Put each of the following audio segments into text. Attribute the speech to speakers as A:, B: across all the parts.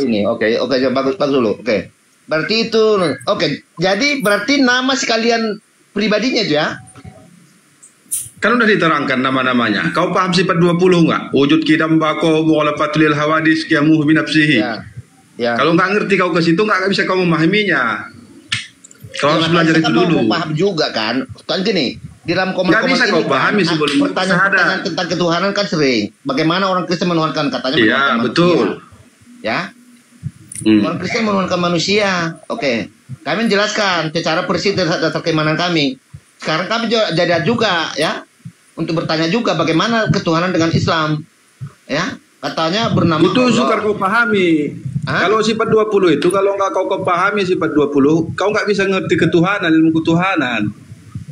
A: ini. Oke, bagus dulu. Oke. Berarti itu Jadi berarti nama sekalian pribadinya itu ya.
B: Kan udah diterangkan nama-namanya. Kau paham sifat 20 enggak? Wujud kidam bako mughalafatul hawadis qiyamuhu bi nafsihi.
A: Ya.
B: Kalau nggak ngerti kau ke situ nggak bisa kau memahaminya. Kau harus belajar itu dulu.
A: Mau paham juga kan gini, di dalam komen-komen
B: bisa
A: ini
B: kau pahami sebelum
A: pertanyaan tentang ketuhanan kan sering. Bagaimana orang Kristen menuhankan katanya?
B: Iya, betul.
A: Ya. Orang Kristen menuhankan manusia. Oke. Kami menjelaskan secara persis dasar keimanan kami. Sekarang kami jadi juga ya untuk bertanya juga bagaimana ketuhanan dengan Islam. Ya. Katanya bernama
B: itu
A: Allah.
B: sukar kau pahami. Kalau sifat 20 itu kalau nggak kau pahami sifat 20, kau nggak bisa ngerti ketuhanan, ilmu ketuhanan.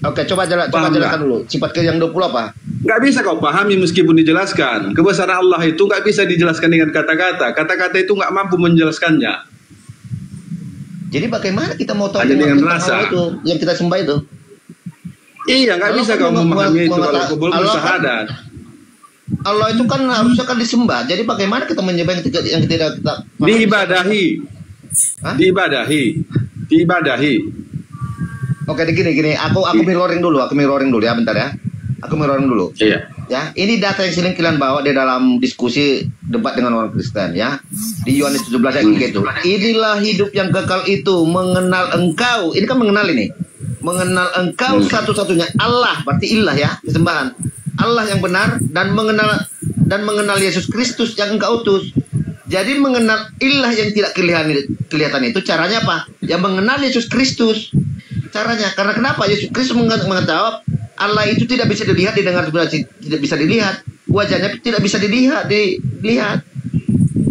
A: Oke, coba jelaskan dulu. Sifat yang 20 apa?
B: Nggak bisa kau pahami meskipun dijelaskan. Kebesaran Allah itu nggak bisa dijelaskan dengan kata-kata. Kata-kata itu nggak mampu menjelaskannya.
A: Jadi bagaimana kita mau tahu
B: dengan rasa
A: itu yang kita sembah itu?
B: Iya, nggak bisa kau memahami itu kalau kau belum bersahadat.
A: Allah itu kan harusnya kan disembah. Jadi bagaimana kita menyembah yang tidak kita diibadahi. Oke, gini. Aku mirroring dulu ya, bentar ya. Aku mirroring dulu.
B: Iya.
A: Ya, ini data yang sering kalian bawa di dalam diskusi debat dengan orang Kristen ya. Di Yohanes 17 ayat 3 itu. Inilah hidup yang kekal itu, mengenal engkau. Ini kan mengenal ini. Mengenal engkau satu-satunya Allah, berarti ilah ya, kesembahan. Allah yang benar dan mengenal Yesus Kristus yang engkau utus. Jadi mengenal ilah yang tidak kelihatan itu caranya apa? Ya mengenal Yesus Kristus. Caranya karena kenapa? Yesus Kristus mengetahui Allah itu tidak bisa dilihat, didengar, tidak bisa dilihat. Wajahnya tidak bisa dilihat.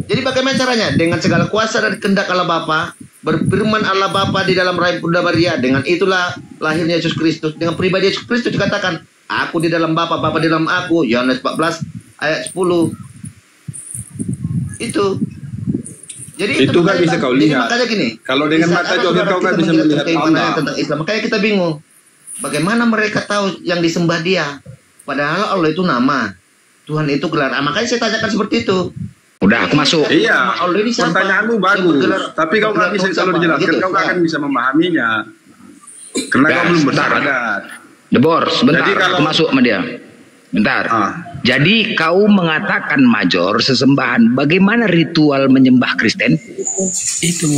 A: Jadi bagaimana caranya? Dengan segala kuasa dan kehendak Allah Bapa, berfirman Allah Bapa di dalam rahim Bunda Maria. Dengan itulah lahirnya Yesus Kristus. Dengan pribadi Yesus Kristus dikatakan, aku di dalam Bapa, Bapa di dalam aku. Yohanes 14 ayat 10. Itu. Jadi
B: itu nggak bisa kau lihat.
A: Makanya gini.
B: Kalau dengan mata jodoh kau nggak bisa melihat Allah.
A: Tentang Islam. Makanya kita bingung. Bagaimana mereka tahu yang disembah dia? Padahal Allah itu nama. Tuhan itu gelar. Makanya saya tanyakan seperti itu.
C: Udah, aku masuk.
B: Iya. Pertanyaanmu bagus. Tapi kau nggak bisa kalau dijelaskan. Kau nggak akan bisa memahaminya. Karena kau belum bersahadat.
C: Debor, sebentar, aku masuk sama dia. Bentar. Jadi kau mengatakan Major sesembahan. Bagaimana ritual menyembah Kristen?
A: Itu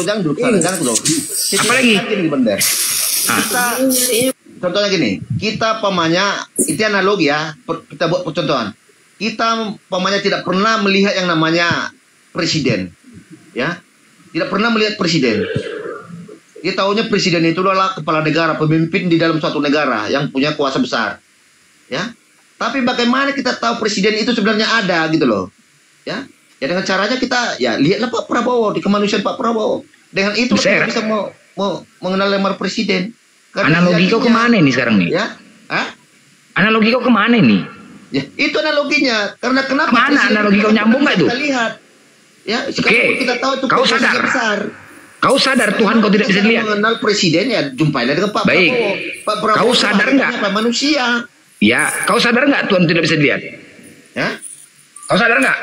A: jangan dulu.
C: Apa lagi?
A: Contohnya gini. Kita pemanya itu analogi ya. Kita buat contohan. Kita pemanya tidak pernah melihat yang namanya presiden, ya. Tidak pernah melihat presiden. Kita tahunya presiden itu adalah kepala negara, pemimpin di dalam suatu negara yang punya kuasa besar, ya. Tapi bagaimana kita tahu presiden itu sebenarnya ada gitu loh, ya? Ya dengan caranya kita ya lihatlah Pak Prabowo di kemanusiaan Pak Prabowo. Dengan itu kita bisa mau mengenal lemar presiden. Karena
C: analogi kau kemana nih sekarang nih?
A: Ya,
C: analogi kau kemana nih?
A: Ya, itu analoginya. Karena kenapa?
C: Kemana analogi kau nyambung nggak itu?
A: Kita lihat, ya.
C: Oke.
A: Kita tahu itu
C: kau sadar.
A: Besar.
C: Kau sadar Tuhan kau tidak bisa dilihat.
A: Mengenal presiden ya, jumpailah dengan Pak
C: Baik.
A: Prabowo. Pak Prabowo.
C: Kau sadar nggak?
A: Manusia.
C: Ya, kau sadar nggak Tuhan tidak bisa dilihat?
A: Ya.
C: Kau sadar nggak?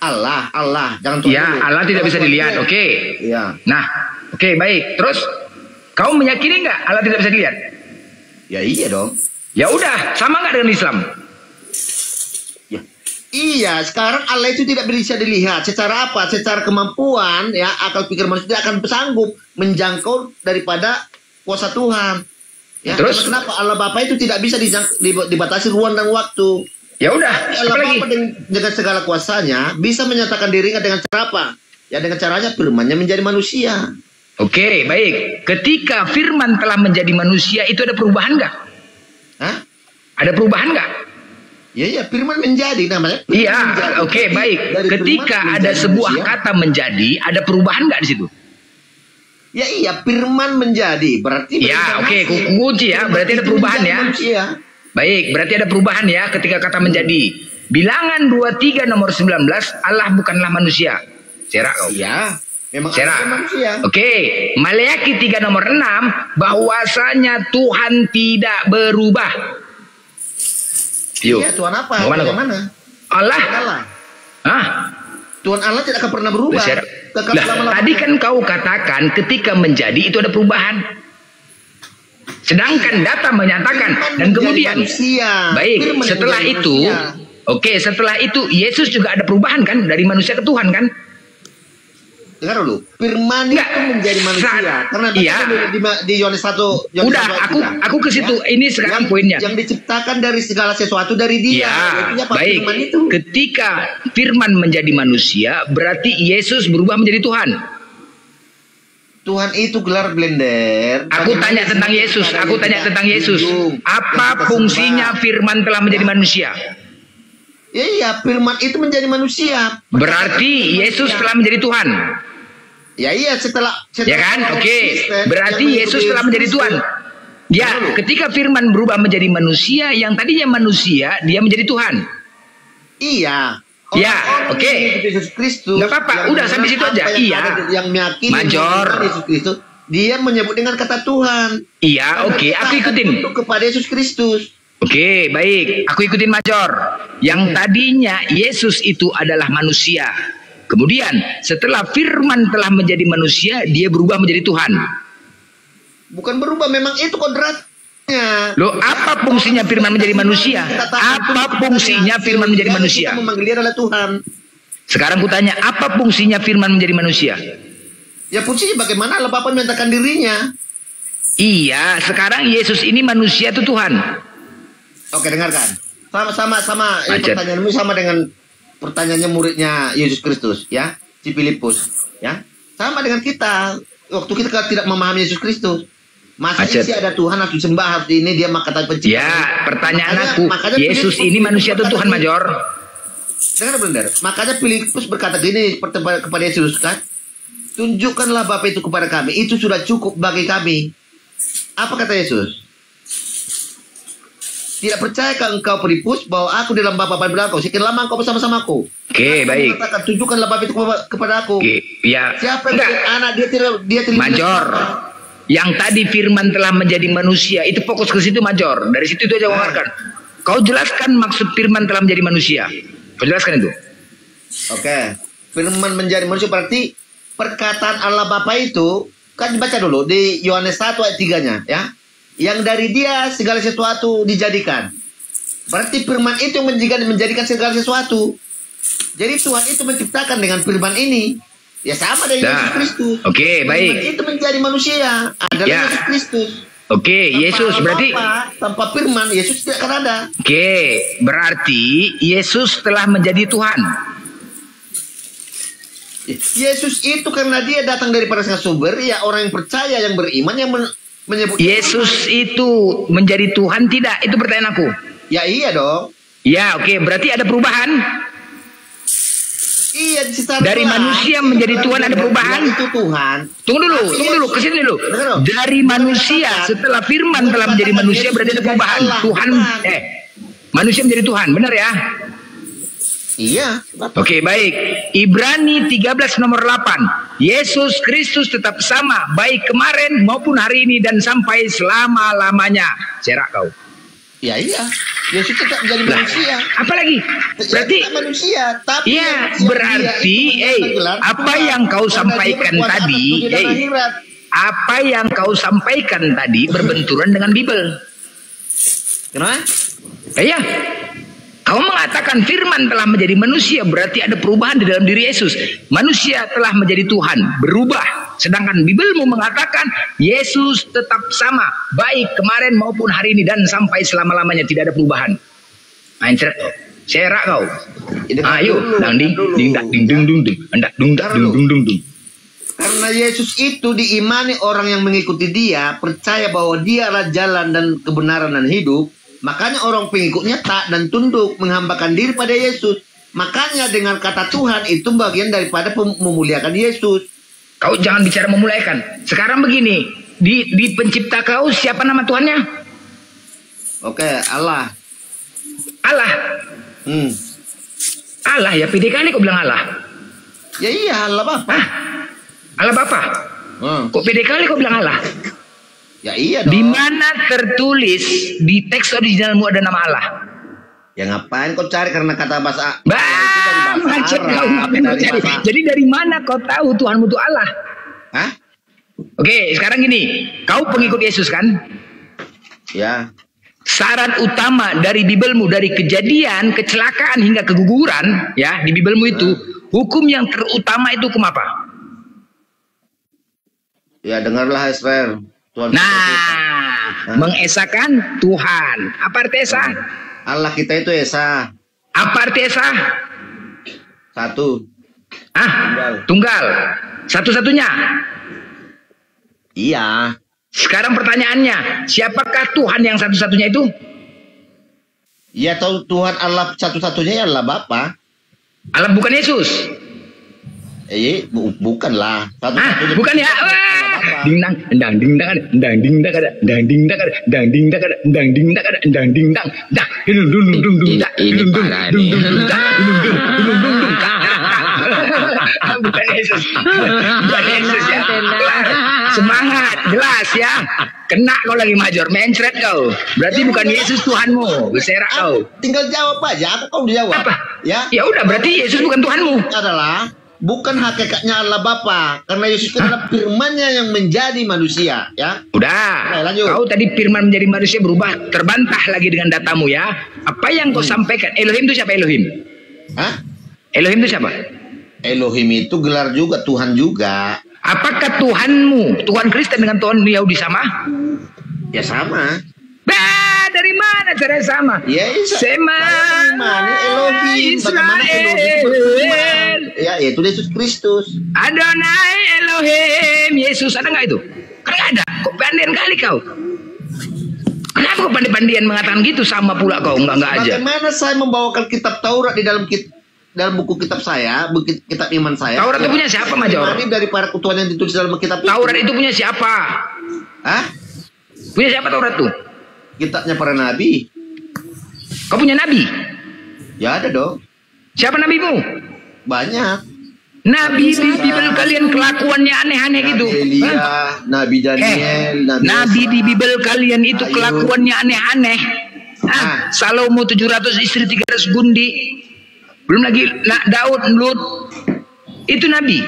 A: Allah, jangan Tuhan
C: ya,
A: dulu.
C: Allah tidak bisa dilihat. Oke.
A: Ya.
C: Nah, oke, baik. Terus kau meyakini nggak Allah tidak bisa dilihat?
A: Ya iya dong.
C: Ya udah, sama nggak dengan Islam?
A: Ya. Iya, sekarang Allah itu tidak bisa dilihat. Secara apa? Secara kemampuan, ya, akal pikir manusia tidak akan sanggup menjangkau daripada kuasa Tuhan. Ya,
C: terus
A: kenapa Allah Bapa itu tidak bisa dibatasi ruang dan waktu?
C: Ya udah,
A: Allah Bapa dengan segala kuasanya bisa menyatakan dirinya dengan cara apa? Ya dengan caranya firman-Nya menjadi manusia.
C: Oke, baik. Ketika firman telah menjadi manusia itu ada perubahan nggak?
A: Hah?
C: Ada perubahan nggak?
A: Iya, firman menjadi namanya.
C: Iya, oke, baik. Ketika ada sebuah kata menjadi, ada perubahan nggak di situ?
A: Ya iya, firman menjadi berarti.
C: Ya, oke, kunci ya. Berarti ada perubahan ya.
A: Manusia.
C: Baik, berarti ada perubahan ya ketika kata menjadi. Bilangan 23 nomor 19, Allah bukanlah manusia. Serak kau.
A: Iya. Memang
C: manusia. Oke, Maleakhi 3 nomor 6 bahwasanya Tuhan tidak berubah.
A: Iya, Tuhan apa?
C: Mana?
A: Mana?
C: Allah.
A: Allah.
C: Hah?
A: Tuhan Allah tidak akan pernah berubah.
C: Tadi kan kau katakan ketika menjadi itu ada perubahan. Sedangkan data menyatakan dan kemudian baik setelah itu, setelah itu Yesus juga ada perubahan kan dari manusia ke Tuhan kan?
A: Dengar dulu, firman itu menjadi manusia. Karena di Yohanes 1,
C: udah, aku ke situ. Ini sekarang poinnya.
A: Yang diciptakan dari segala sesuatu dari Dia.
C: Ya, baik. Itu. Ketika firman menjadi manusia, berarti Yesus berubah menjadi Tuhan.
A: Tuhan itu gelar blender.
C: Aku tanya tentang Yesus. Aku tanya tentang Yesus. Apa fungsinya firman telah menjadi manusia?
A: Iya, firman itu menjadi manusia.
C: Berarti Yesus telah menjadi Tuhan.
A: Ya iya, setelah
C: ya kan? Berarti Yesus telah menjadi Tuhan. Ya, ketika firman berubah menjadi manusia, yang tadinya manusia, dia menjadi Tuhan.
A: Iya.
C: Ya,
A: Yesus Kristus.
C: Nggak apa-apa, udah sampai situ aja. Iya.
A: Yang meyakini
C: Major.
A: Yesus Kristus, dia menyebut dengan kata Tuhan.
C: Iya, aku ikutin.
A: Kepada Yesus Kristus.
C: Baik. Aku ikutin Major. Yang tadinya Yesus itu adalah manusia. Kemudian setelah firman telah menjadi manusia, dia berubah menjadi Tuhan.
A: Bukan berubah, memang itu kodratnya.
C: Loh, apa fungsinya firman menjadi manusia? Apa fungsinya firman menjadi manusia?
A: Kita memanggil dia adalah Tuhan.
C: Sekarang kutanya, apa fungsinya firman menjadi manusia?
A: Ya fungsinya bagaimana Allah Bapa menyatakan dirinya.
C: Iya, sekarang Yesus ini manusia itu Tuhan.
A: Oke, dengarkan. Sama pertanyaanmu sama dengan pertanyaannya muridnya Yesus Kristus, ya, si Filipus, ya, sama dengan kita. Waktu kita tidak memahami Yesus Kristus, masa ini ada Tuhan harus disembah, harus ini dia kata pencipta.
C: Ya, pertanyaan makanya Yesus ini manusia itu Tuhan, Major.
A: Dengar benar. Makanya Filipus berkata gini kepada Yesus kan, tunjukkanlah Bapa itu kepada kami, itu sudah cukup bagi kami. Apa kata Yesus? Tidak percayakah engkau Filipus bahwa aku dalam Bapa pada engkau? Sekian lama engkau bersama-samaku.
C: Baik.
A: Mengatakan, tunjukkanlah Bapa itu kepada aku.
C: Ya.
A: Siapa yang anak dia tidak
C: Major. Yang tadi firman telah menjadi manusia, itu fokus ke situ, Major. Dari situ itu aja ngomongkan. Kau jelaskan maksud firman telah menjadi manusia. Kau jelaskan itu.
A: Firman menjadi manusia berarti perkataan Allah Bapa itu, kan baca dulu di Yohanes 1 ayat 3-nya, ya. Yang dari dia segala sesuatu dijadikan. Berarti firman itu yang menjadikan segala sesuatu. Jadi Tuhan itu menciptakan dengan firman ini. Ya sama dengan Yesus Kristus.
C: Baik.
A: Firman itu menjadi manusia. Adalah Yesus Kristus.
C: Yesus berarti
A: tanpa firman Yesus tidak akan ada.
C: Berarti Yesus telah menjadi Tuhan.
A: Yesus itu karena dia datang daripada sang sumber, ya orang yang percaya, yang beriman, yang menyebut
C: Yesus itu menjadi Tuhan tidak? Itu pertanyaan aku.
A: Ya iya dong.
C: Ya berarti ada perubahan.
A: Iya,
C: dari manusia menjadi Tuhan ada perubahan.
A: Itu Tuhan.
C: Tunggu dulu, kesini dulu. Dari manusia setelah firman telah menjadi manusia berarti ada perubahan. Tuhan, manusia menjadi Tuhan, benar ya?
A: Iya.
C: Baik. Ibrani 13 nomor 8. Yesus Kristus tetap sama baik kemarin maupun hari ini dan sampai selama-lamanya. Cerak kau.
A: Ya iya. Yesus tetap menjadi manusia.
C: Apalagi? Berarti
A: manusia, tapi
C: berarti apa yang kau sampaikan tadi, apa yang kau sampaikan tadi berbenturan dengan Bible.
A: Kenapa?
C: Iya. Kau mengatakan firman telah menjadi manusia, berarti ada perubahan di dalam diri Yesus. Manusia telah menjadi Tuhan, berubah. Sedangkan Bibelmu mengatakan Yesus tetap sama, baik kemarin maupun hari ini dan sampai selama-lamanya, tidak ada perubahan. Serak kau. Ayo,
A: karena Yesus itu diimani orang yang mengikuti dia, percaya bahwa dia adalah jalan dan kebenaran dan hidup. Makanya orang pengikutnya taat dan tunduk, menghambakan diri pada Yesus. Makanya dengan kata Tuhan itu bagian daripada memuliakan Yesus.
C: Kau jangan bicara memuliakan. Sekarang begini, di pencipta kau siapa nama Tuhannya?
A: Allah.
C: Allah. Allah ya, pede kali kau bilang Allah.
A: Ya iya, Allah Bapa.
C: Allah Bapa. Kok pede kali kau bilang Allah?
A: Ya iya dong.
C: Di mana tertulis di teks originalmu ada nama Allah?
A: Ya ngapain kau cari karena kata bahasa
C: itu dari macet
A: Arab,
C: kau ngapain kau
A: dari
C: cari?
A: bahasa-
C: Jadi dari mana kau tahu Tuhanmu itu Allah?
A: Hah?
C: Oke, sekarang gini, kau pengikut Yesus kan?
A: Ya.
C: Syarat utama dari Bibelmu, dari kejadian, kecelakaan hingga keguguran, ya di Bibelmu itu, hukum yang terutama itu hukum apa?
A: Ya, dengarlah Israel. Tuhan kita itu
C: Nah, mengesahkan Tuhan. Apa arti esa?
A: Allah kita itu esa.
C: Apa arti esa?
A: Satu.
C: Tunggal. Satu-satunya.
A: Iya.
C: Sekarang pertanyaannya, siapakah Tuhan yang satu-satunya itu?
A: Ya, tahu Tuhan Allah satu-satunya ya Allah Bapa.
C: Allah bukan Yesus.
A: Bukanlah. Satu-satunya
C: Bukan ya?
A: Allah Bapa.
C: Ding dang, dang ding dang, dang ding dang, dang ding dang, dang ding dang, dang ding dang, dang ding dang, dah, dung dung dung dung,
D: Tidak, ini parah nih.
C: Bukan Yesus, bukan Yesus ya. Semangat, jelas ya. Kena kau lagi major, mencret kau. Berarti bukan Yesus Tuhanmu, berserak kau.
A: Tinggal jawab aja, aku kau jawab.
C: Apa?
A: Ya.
C: Ya udah, berarti Yesus bukan Tuhanmu.
A: Adalah bukan hakikatnya Allah Bapa, karena Yesus itu adalah firman-Nya yang menjadi manusia, ya.
C: Udah,
A: Oke, lanjut.
C: kau tadi firman menjadi manusia berubah, terbantah lagi dengan datamu ya. Apa yang kau sampaikan? Elohim itu siapa Elohim?
A: Hah?
C: Elohim itu siapa?
A: Elohim itu gelar juga, Tuhan juga.
C: Apakah Tuhanmu, Tuhan Kristen dengan Tuhan Yahudi sama?
A: Ya sama.
C: Bah, dari mana cara sama?
A: Ya,
C: Sema
A: Mana Elohim? Bagaimana Elohim berfirman? Ya, yaitu Yesus Kristus.
C: Adonai Elohim, Yesus ada nggak itu? Kan nggak ada. Kok pandian kali kau? Kenapa kau pandai-pandian mengatakan gitu? Sama pula kau, enggak aja.
A: Bagaimana saya membawakan kitab Taurat di dalam buku kitab saya, buku kitab iman saya.
C: Taurat itu punya siapa, Major?
A: Ini dari para ketuaan yang ditulis dalam kitab
C: Taurat itu punya siapa?
A: Hah?
C: Punya siapa Taurat tuh?
A: Kitabnya para nabi.
C: Kau punya nabi?
A: Ya ada dong.
C: Siapa nabimu?
A: Banyak.
C: Nabi di Bibel kalian kelakuannya aneh-aneh gitu.
A: Nabi Elia, Nabi Daniel,
C: Nabi di Bibel kalian itu
A: Ayub.
C: kelakuannya aneh-aneh. Salomo 700 istri 300 gundi. Belum lagi Daud, Lut. Itu nabi.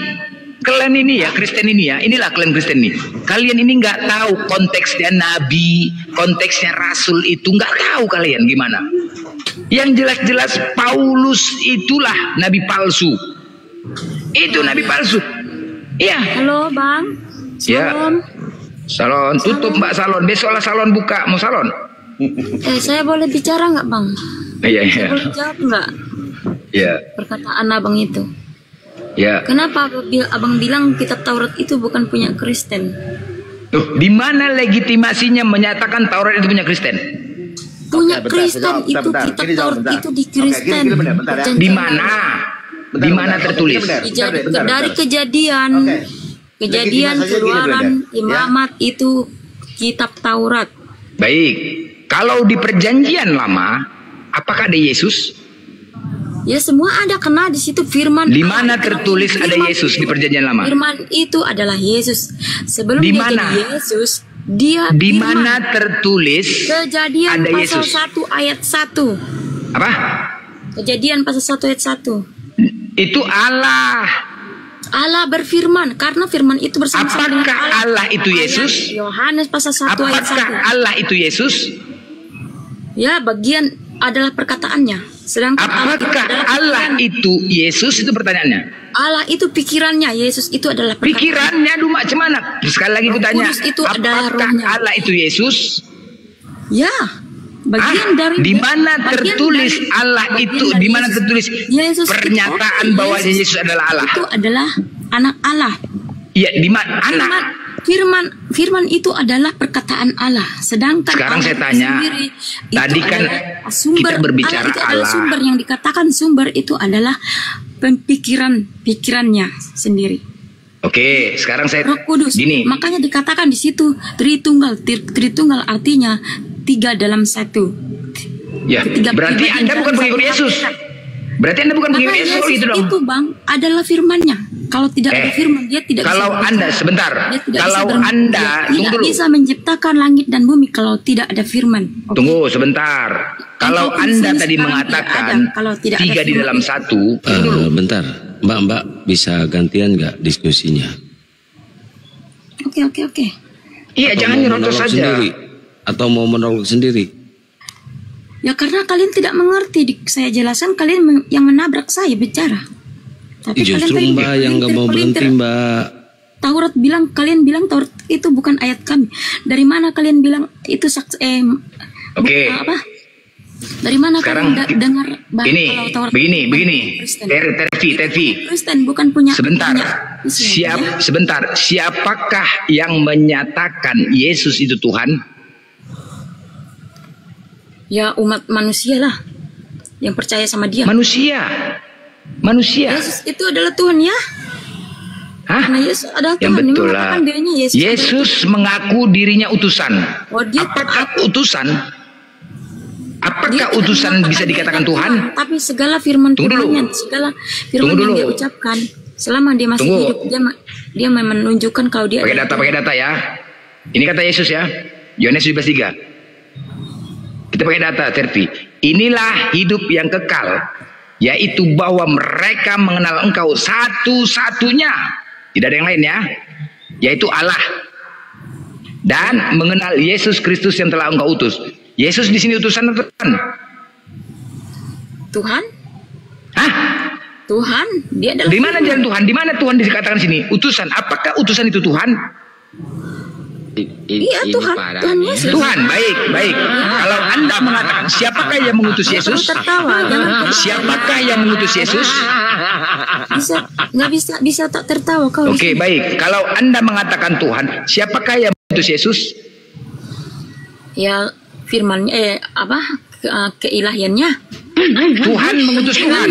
C: Kalian ini ya, Kristen ini ya, inilah kalian Kristen nih. Kalian ini nggak tahu konteksnya nabi, konteksnya rasul itu nggak tahu kalian gimana. Yang jelas-jelas Paulus itulah nabi palsu. Itu nabi palsu. Iya.
E: Halo Bang.
C: Ya.
E: Salam.
C: Salon tutup Mbak salon. Besoklah salon buka. Mau salon?
E: Saya boleh bicara nggak Bang?
C: Iya.
E: Boleh jawab nggak
C: Iya.
E: perkataan Abang itu?
C: Ya.
E: Kenapa Abang bilang kitab Taurat itu bukan punya Kristen?
C: Tuh, di mana legitimasinya menyatakan Taurat itu punya Kristen?
E: Punya
A: Oke, bentar,
E: Kristen
A: jawab,
E: itu
A: bentar.
E: kitab
A: Gini, jawab,
E: Taurat
A: bentar.
E: itu di
A: Oke,
E: Kristen.
A: gini, bentar, ya.
C: Di mana? Di mana
A: Bentar,
C: tertulis?
A: bentar.
E: Dari kejadian,
A: Oke.
E: kejadian,
A: Legitimasinya gini,
E: keluaran,
A: Brother.
E: imamat itu kitab Taurat.
C: Baik. Kalau di perjanjian lama, apakah ada Yesus?
E: Ya semua ada kena di situ firman.
C: Di mana
E: Allah.
C: tertulis ada
E: Firman
C: Yesus di
E: itu-
C: perjanjian lama?
E: Firman itu adalah Yesus. Sebelum
C: Di
E: dia
C: mana?
E: jadi Yesus, dia
C: Di
E: firman.
C: mana tertulis
E: Kejadian
C: ada
E: pasal
C: Yesus?
E: 1 ayat 1.
C: Apa?
E: Kejadian pasal 1 ayat 1.
C: Itu Allah.
E: Allah berfirman karena firman itu bersama-sama dengan
C: Apakah Allah itu
E: Ayat
C: Yesus?
E: Yohanes pasal 1 ayat
C: Apakah
E: 1.
C: Allah itu Yesus?
E: Ya, bagian adalah perkataannya. Sedangkan
C: Apakah Allah itu Yesus? Itu pertanyaannya.
E: Allah itu pikirannya, Yesus itu adalah perkataan.
C: Pikirannya dulu macam mana? Sekali lagi
E: Roh
C: kutanya,
E: Kudus itu adalah
C: apakah
E: rohnya.
C: Allah itu Yesus?
E: Ya, bagian dari
C: Di mana
E: bagian
C: tertulis
E: dari-
C: Allah
E: bagian
C: itu?
E: dari
C: Di mana
E: Yesus.
C: tertulis
E: Yesus
C: pernyataan
E: itu,
C: bahwa Yesus adalah Allah?
E: Itu adalah anak Allah.
C: Ya, di mana? Anak.
E: Firman itu adalah perkataan Allah. Sedangkan
C: Sekarang
E: Allah
C: saya tanya,
E: sendiri itu
C: tadi kan
E: adalah sumber,
C: kita berbicara
E: Allah itu adalah
C: Allah.
E: sumber yang dikatakan sumber itu adalah pikirannya sendiri.
C: Oke, sekarang saya
E: Roh Kudus.
C: gini.
E: Makanya dikatakan di situ Tritunggal. Tritunggal artinya 3 dalam 1.
C: Ya,
E: Ketiga
C: berarti
E: pribadi
C: Anda bukan
E: dalam
C: pengikut
E: satu
C: Yesus.
E: hakikat.
C: Berarti Anda bukan
E: Maka
C: pengikut Yesus
E: Yesus
C: gitu dong.
E: itu Bang adalah firmannya. Kalau tidak ada firman, dia tidak
C: kalau
E: bisa
C: Anda
E: berbicara.
C: sebentar,
E: Dia tidak
C: kalau
E: bisa berbicara.
C: Anda
E: Dia
C: tunggu
E: tidak
C: dulu.
E: bisa menciptakan langit dan bumi kalau tidak ada firman. Oke?
C: Tunggu sebentar. Kalau
E: Yang
C: Anda
E: ini
C: tadi
E: sekarang
C: mengatakan
E: tidak ada, kalau tidak ada
C: tiga di
E: firman.
C: dalam satu, tunggu dulu.
D: Bentar, Mbak bisa gantian nggak diskusinya?
E: Oke.
C: Iya,
D: Atau
C: jangan
D: mau
C: nyerocos
D: monolog
C: saja.
D: sendiri? Atau mau monolog sendiri?
E: Ya karena kalian tidak mengerti, saya jelaskan kalian yang menabrak saya bicara. Tapi
D: Justru
E: kalian
D: Mbak yang nggak mau berhenti, Mbak.
E: Taurat bilang, kalian bilang Taurat itu bukan ayat kami. Dari mana kalian bilang itu
C: Oke.
E: apa? Dari mana
C: Sekarang
E: kalian dengar bahwa
C: ini
E: kalau Taurat
C: begini.
E: Kristen?
C: Tervi.
E: Kristen bukan punya
C: Sebentar.
E: Islam, ya?
C: Sebentar. Siapakah yang menyatakan Yesus itu Tuhan?
E: Ya umat manusia lah yang percaya sama dia.
C: Manusia.
E: Yesus itu adalah Tuhan ya.
C: Hah?
E: Karena Yesus adalah
C: Yang
E: Tuhan. Dia
C: betul lah.
E: mengatakan dirinya Yesus.
C: Yesus mengaku dirinya utusan.
E: Oh, dia
C: Apakah utusan?
E: Dia
C: Apakah
E: tidak
C: utusan
E: mengatakan
C: bisa dikatakan
E: dia
C: Tuhan?
E: Tapi segala firman
C: Tunggu dulu.
E: firmannya, segala firman
C: Tunggu
E: yang
C: dulu.
E: dia ucapkan selama dia masih
C: Tunggu.
E: hidup, dia menunjukkan kalau dia
C: Pakai data ya. Ini kata Yesus ya. Yohanes 17:3. Kita pakai data, Terpi. Inilah hidup yang kekal, yaitu bahwa mereka mengenal Engkau satu-satunya, tidak ada yang lain ya, yaitu Allah, dan mengenal Yesus Kristus yang telah Engkau utus. Yesus di sini utusan atau Tuhan?
E: Tuhan,
C: Hah?
E: Tuhan, dia adalah
C: Di mana jalan Tuhan? Di mana Tuhan dikatakan sini? Utusan. Apakah utusan itu Tuhan?
E: Iya, Tuhan, Tuhan Yesus.
C: Tuhan, baik. Kalau Anda mengatakan siapakah yang mengutus Yesus?
E: Tertawa, jangan
C: Siapakah yang mengutus Yesus?
E: bisa tak tertawa kau.
C: Oke, baik. Kalau Anda mengatakan Tuhan, siapakah yang mengutus Yesus?
E: Ya firmannya keilahiannya.
C: Tuhan mengutus Tuhan.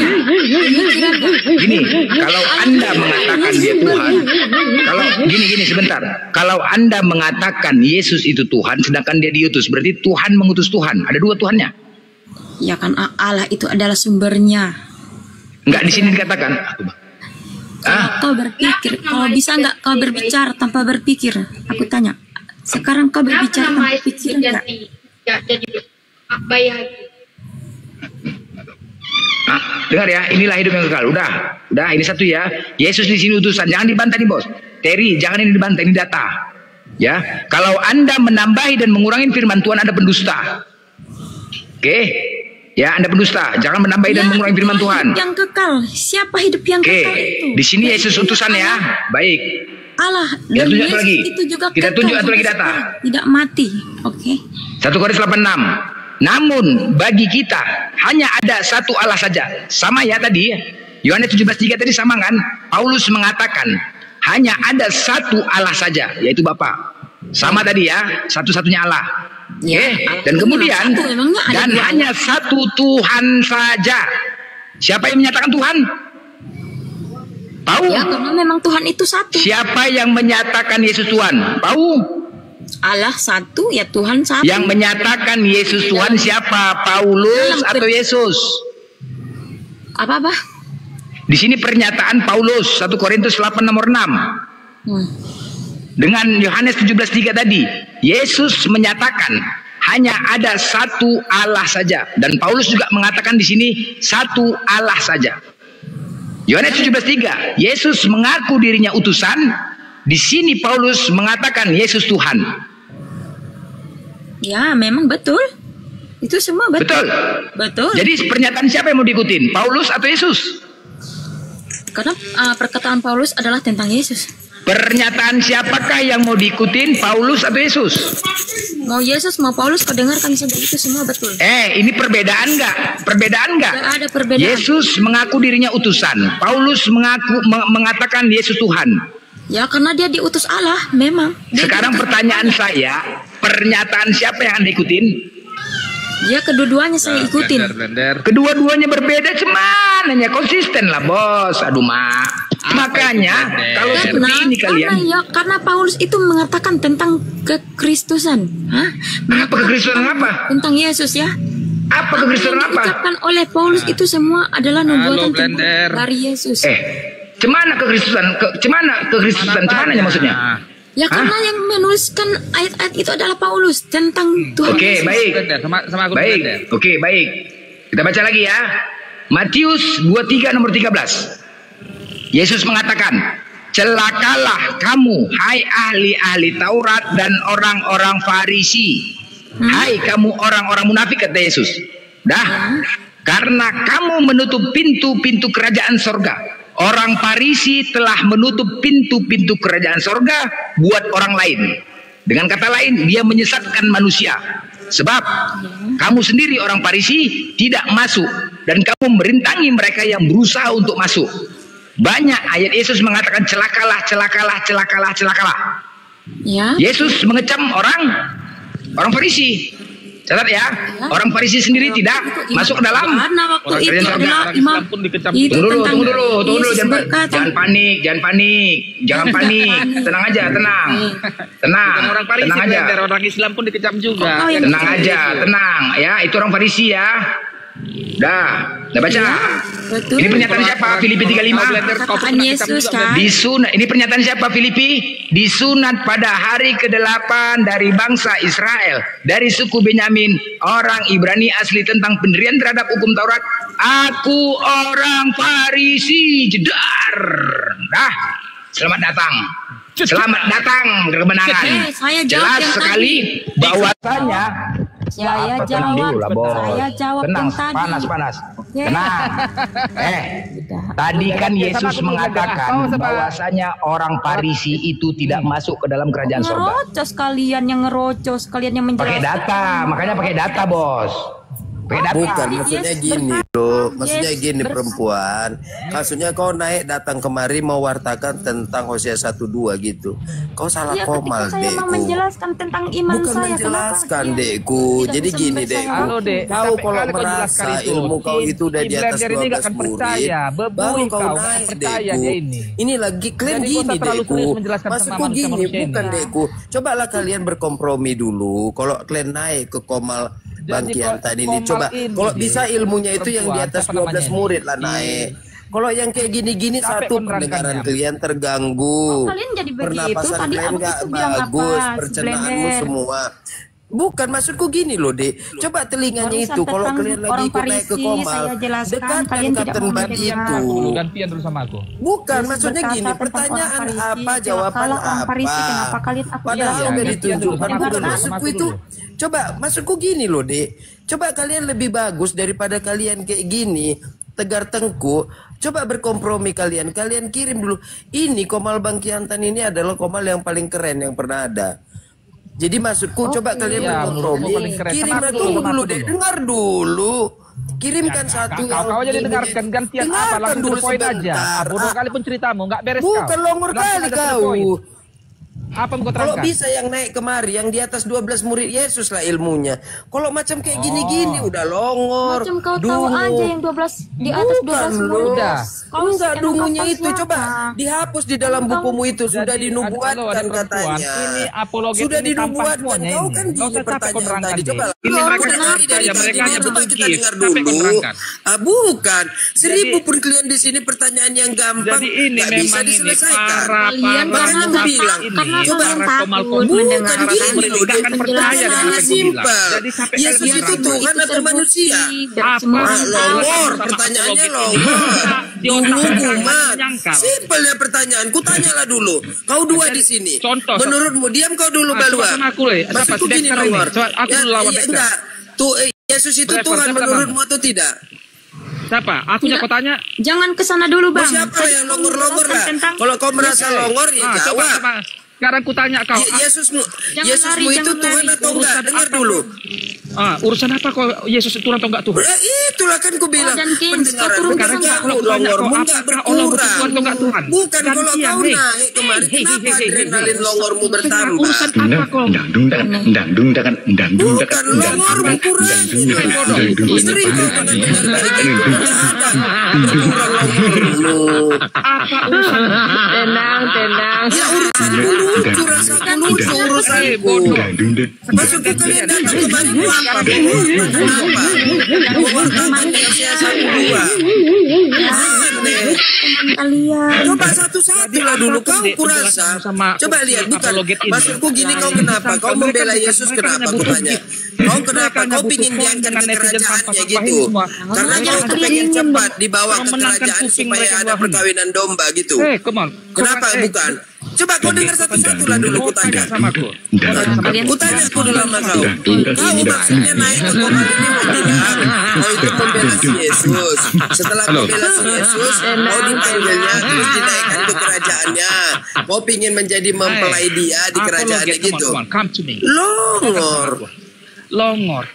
C: Gini, kalau Anda mengatakan dia Tuhan, gini sebentar. Kalau Anda mengatakan Yesus itu Tuhan, sedangkan dia diutus, berarti Tuhan mengutus Tuhan. Ada dua Tuhannya.
E: Ya kan Allah itu adalah sumbernya.
C: Enggak di sini dikatakan.
E: Kau berpikir, kalau bisa nggak kau berbicara tanpa berpikir? Aku tanya. Sekarang kau berbicara tanpa pikir nggak?
F: Jadi apa ya?
C: Dengar ya, inilah hidup yang kekal. Udah ini satu ya. Yesus di sini utusan, jangan dibantah nih bos. Terry, jangan ini dibantah, ini data. Ya, kalau Anda menambahi dan mengurangi firman Tuhan, Anda pendusta. Oke, ya Anda pendusta. Jangan menambahi dan mengurangi firman Tuhan.
E: Yang kekal, siapa hidup yang
C: Oke,
E: kekal itu?
C: di sini Yesus utusan ya. Baik.
E: Allah
C: Kita
E: dan
C: tunjuk
E: Yesus
C: lagi.
E: itu juga
C: Kita
E: kekal
C: tunjuk
E: sampai
C: lagi data.
E: sekarang, tidak mati. Oke.
C: 1 Korintus 8:6. Namun bagi kita hanya ada satu Allah saja. Sama ya tadi. Yohanes 17:3 tadi sama kan? Paulus mengatakan hanya ada satu Allah saja, yaitu Bapa. Sama tadi ya, satu-satunya Allah.
E: Ya,
C: Dan kemudian
E: satu, emangnya ada
C: dan
E: dua
C: hanya satu Tuhan saja. Siapa yang menyatakan Tuhan? Tahu?
E: Ya, karena memang Tuhan itu satu.
C: Siapa yang menyatakan Yesus Tuhan? Tahu?
E: Allah satu, ya Tuhan satu.
C: Yang menyatakan Yesus Tuhan siapa? Paulus atau Yesus?
E: Apa?
C: Di sini pernyataan Paulus 1 Korintus 8 nomor 6. Dengan Yohanes 17:3 tadi, Yesus menyatakan hanya ada satu Allah saja, dan Paulus juga mengatakan di sini satu Allah saja. Yohanes 17:3, Yesus mengaku dirinya utusan. Di sini Paulus mengatakan Yesus Tuhan.
E: Ya, memang betul. Itu semua betul. Betul.
C: Jadi pernyataan siapa yang mau diikutin? Paulus atau Yesus?
E: Karena perkataan Paulus adalah tentang Yesus.
C: Pernyataan siapakah yang mau diikutin? Paulus atau Yesus?
E: Mau Yesus, mau Paulus, kau dengarkan saja, itu semua betul.
C: Ini perbedaan nggak? Perbedaan nggak?
E: Tidak ada perbedaan.
C: Yesus mengaku dirinya utusan. Paulus mengatakan Yesus Tuhan.
E: Ya, karena dia diutus Allah, memang.
C: Sekarang pertanyaan saya, pernyataan siapa yang Anda ikutin?
E: Ya, kedua-duanya saya ikutin.
C: Kedua-duanya berbeda, cuman konsisten lah bos. Aduh mak. Makanya kalau seperti ini kalian.
E: Karena Paulus itu mengatakan tentang kekristusan.
C: Apa kekristusan apa?
E: Tentang Yesus ya.
C: Apa kekristusan apa?
E: Yang diucapkan oleh Paulus itu semua adalah nubuatan dari Yesus.
C: Cemana cemananya maksudnya?
E: Ya karena yang menuliskan ayat-ayat itu adalah Paulus tentang Tuhan.
C: Oke,
E: Yesus.
C: baik.
G: Sama aku
C: Baik. Oke, baik. Kita baca lagi ya. Matius 23 nomor 13. Yesus mengatakan, celakalah kamu, hai ahli-ahli Taurat dan orang-orang Farisi. Hai kamu orang-orang munafik, kata Yesus. Karena kamu menutup pintu-pintu kerajaan sorga. Orang Farisi telah menutup pintu-pintu kerajaan sorga buat orang lain. Dengan kata lain, dia menyesatkan manusia. Sebab kamu sendiri orang Farisi tidak masuk, dan kamu merintangi mereka yang berusaha untuk masuk. Banyak ayat Yesus mengatakan celakalah, celakalah, celakalah, celakalah.
E: Ya.
C: Yesus mengecam orang Farisi. Catat ya, orang Farisi sendiri tidak masuk ke dalam
E: Karena waktu itu
C: kerajaan sorga.
E: adalah imam. Itu
C: Tunggu dulu,
E: Yesus berkata,
C: jangan panik, tenang aja, tenang,
G: Orang Farisi
C: tenang aja,
G: orang Islam pun dikecam juga.
C: tenang aja, tenang ya, itu orang Farisi ya. Dah baca.
E: betul.
C: Ini pernyataan siapa? Filipi 35.
E: Katakan Yesus kan.
C: Disunat. Ini pernyataan siapa? Filipi disunat pada hari ke-8 dari bangsa Israel, dari suku Benyamin, orang Ibrani asli, tentang pendirian terhadap hukum Taurat. Aku orang Farisi. Jedar. Selamat datang. Selamat datang ke kemenangan.
E: Saya jawab
C: Jelas
E: yang
C: sekali bahwasanya
E: Saya jawab
C: tenang,
E: yang tadi.
C: panas.
E: Ya.
C: Tenang. Tadi kan Yesus mengatakan bahwasanya orang Farisi itu tidak masuk ke dalam kerajaan surga.
E: Ngerocos kalian yang menjelaskan.
C: Pakai data, makanya pakai data, Bos. Pakai data.
H: Bukan, maksudnya gini loh, maksudnya gini perempuan, maksudnya kau naik datang kemari mewartakan tentang Hosea 1:2 gitu. Kau salah
E: Ya,
H: komal,
E: ketika saya mau
H: Dekku.
E: menjelaskan tentang iman
H: Bukan
E: saya,
H: menjelaskan,
E: kenapa?
H: Dekku.
E: Tidak
H: Jadi
E: bisa
H: gini,
E: memberi saya
H: Dekku.
G: Halo, Dek.
H: Kau
G: Sampai
H: kalau
G: kali kau jelaskan
H: merasa
G: itu,
H: ilmu kau itu udah di atas
G: Iblander ini
H: 12
G: nggak akan
H: murid,
G: percaya.
H: baru kau
G: Kau
H: naik,
G: percaya
H: Dekku.
G: dia ini.
H: Ini lagi klaim
G: Jadi,
H: gini,
G: kau tak terlalu
H: Dekku.
G: serius menjelaskan
H: Maksudku
G: tentang
H: gini,
G: manusia ini.
H: bukan, Dekku. Cobalah kalian berkompromi dulu. Kalau kalian naik ke Komal Bangkian tadi ini, coba kalau bisa ilmunya itu yang di atas 12 murid lah naik. Kalau yang kayak gini-gini, satu pendengaran kalian terganggu,
E: Kalian jadi begitu,
H: pernapasan
E: tadi
H: kalian
E: abang
H: nggak
E: itu bilang
H: bagus,
E: apa,
H: pencernaanmu
E: Blender.
H: semua. Bukan, maksudku gini loh, Dek. Coba telinganya
E: Barusan
H: itu kalau
E: tentang
H: kalian lagi
E: orang
H: ikut naik ke
E: Farisi,
H: Komal,
E: saya jelaskan,
H: dekatkan
E: kalian tidak
H: Kapten
E: mau
H: Ban
E: mendengar.
H: itu.
G: Gantian dulu sama aku.
H: Bukan,
E: Yesus
H: maksudnya
E: berkata
H: gini,
E: tentang
H: pertanyaan
E: orang Farisi,
H: apa, jawaban
E: kalau orang
H: apa.
E: Farisi, kenapa kalian aku
H: Padahal
E: jelaskan?
H: udah
G: Ya,
H: ditunjukkan,
G: sama
H: bukan
G: dulu,
H: maksudku
G: sama
H: itu.
G: dulu.
H: Coba, maksudku gini loh, Dek. Coba kalian lebih bagus daripada kalian kayak gini, tegar tengkuk. Coba berkompromi kalian. Kalian kirim dulu. Ini Komal Bangkiantan ini adalah Komal yang paling keren yang pernah ada. Jadi maksudku, coba kalian
G: Ya,
H: berkompromi.
G: menurutmu paling keren.
H: Kirim,
G: Sama aku
H: tunggu
G: dulu,
H: dulu,
G: sama
H: Dek.
G: aku dulu.
H: Dengar dulu. Kirimkan satu
G: Kau aja didengarkan gantian apa?
H: Dengarkan
G: Langsung
H: dulu
G: to the point aja.
H: sebentar.
G: Bodoh kali pun ceritamu, nggak beres
H: Bukan
G: kau.
H: longor
G: Langsung
H: kali
G: ada to the
H: kau.
G: point. Apa yang kau
H: Kalau
G: terangkan?
H: bisa yang naik kemari, yang di atas 12 murid Yesus lah ilmunya. Kalau macam kayak gini-gini udah longor.
E: Macam kau tahu
H: dungu.
E: aja yang 12 di atas 12
H: Bukan,
E: murid.
G: Udah.
E: Kau
H: Enggak,
E: emang
H: dungunya
E: kau
H: itu
E: siapa?
H: coba dihapus di dalam bukumu itu. Sudah
G: Jadi,
H: dinubuatkan
G: halo, ada perempuan.
H: katanya.
G: Ini apologet
H: Sudah
G: ini tampak
H: dinubuatkan.
G: semuanya
H: Kau
G: ini.
H: kan
G: Kau
H: gini
G: usah capek
H: pertanyaan
G: menerangkan
H: tadi.
G: dia.
H: Coba
G: Ini
H: Loh,
G: mereka
H: udah
G: tidak
H: tadi dari
G: percaya, mereka hanya
H: coba kita
G: berbukit.
H: dengar
G: Capek kau
H: dulu.
G: menerangkan.
H: Bukan. 1000 pun kalian di sini pertanyaan yang gampang.
G: Jadi ini
H: nggak bisa
G: memang ini
H: diselesaikan.
E: Kalian
H: Makanya
E: karena
H: aku
E: nggak
H: bilang,
E: karena
H: coba
E: kalian
G: para
E: takut
G: komal-komal
E: mendengar
H: bukan gini
G: mereka
H: loh,
G: udah akan percaya dengan apa yang kau
H: simpel.
G: bilang. Jadi sampai
H: Yesus
G: kalian
H: itu
G: menerangkan.
H: Tuhan atau manusia?
G: Apa?
E: Semua orang tahu.
H: Longor,
G: Sama
H: pertanyaannya
G: apologet
H: longor.
G: ini. Di otak
H: Dungu
G: mereka
H: kumat.
G: menyangkal.
H: Simpel ya pertanyaan. Ku tanyalah dulu. Kau dua di sini.
G: Contoh.
H: Menurutmu diam kau dulu
G: Ah,
H: Balua.
G: coba sama aku, Le. Siapa?
H: Maksudku
G: Si
H: gini
G: Dexter ini.
H: longor.
G: Coba aku dulu lawan Dexter.
H: enggak. Tuh Yesus itu
G: Driver,
H: Tuhan
G: siapa
H: menurutmu
G: namanya?
H: atau tidak?
G: Siapa? Aku
E: Tidak.
G: kau tanya.
E: Jangan ke sana dulu,
H: Oh,
E: Bang.
H: siapa
E: Saya
H: yang
E: mau
H: longor-longor lah?
E: menjelaskan tentang-
H: Kalau kau merasa longor ya
G: Coba.
H: jawab.
G: Sekarang ku tanya kau.
H: Yesusmu
E: Jangan
H: Yesusmu
E: lari,
H: itu
E: jangan
H: Tuhan
E: lari.
H: atau enggak?
G: Urusan
H: Dengar
G: apa
H: dulu.
G: Urusan apa kau Yesus Tuhan atau enggak Tuhan?
H: Ya, itulah kan ku bilang
E: dan Kings,
H: pendengaran
E: kau turun
G: Sekarang
E: Tuhan,
G: kalau tanya kau
H: longormu enggak
G: apakah Allah itu
H: berkurang.
G: Tuhan atau enggak Tuhan?
H: Bukan kalau
G: Gantian,
H: kau
G: hei.
H: naik kemarin
G: Hei,
H: kenapa
G: hei, hei, hei,
H: adrenalin
G: hei.
H: longormu bertambah?
G: Urusan apa kau?
H: Bukan longormu kurang. Sering kau dengar dari berkurang longormu.
G: Apa urusan?
E: Tenang.
H: Ya urusanmu lucu, rasaku lucu urusanku. Maksudku kalian datang kemari mau apa? Kenapa? Mewartakan Hosea 1:2. deh.
E: Kalian.
H: Coba satu-satu lah dulu kau kurasa. Coba lihat, bukan maksudku gini, kau kenapa? Kau membela Yesus kenapa? Aku tanya. Kau kenapa? Kau pingin diangkat ke kerajaannya gitu? Karena kau pengen cepat dibawa ke kerajaan supaya ada perkawinan domba gitu. Kenapa bukan? Coba kau dengar satu-satu lah dulu, ku tanya. Ku tanya aku dulu sama kau. Kau maksudnya naik ke koma ini mau bilang kau itu membela si Yesus. Setelah kau bela si Yesus, kau dipanggilnya terus dinaikkan ke kerajaannya. Kau pingin menjadi mempelai dia di kerajaannya gitu.
G: Longor.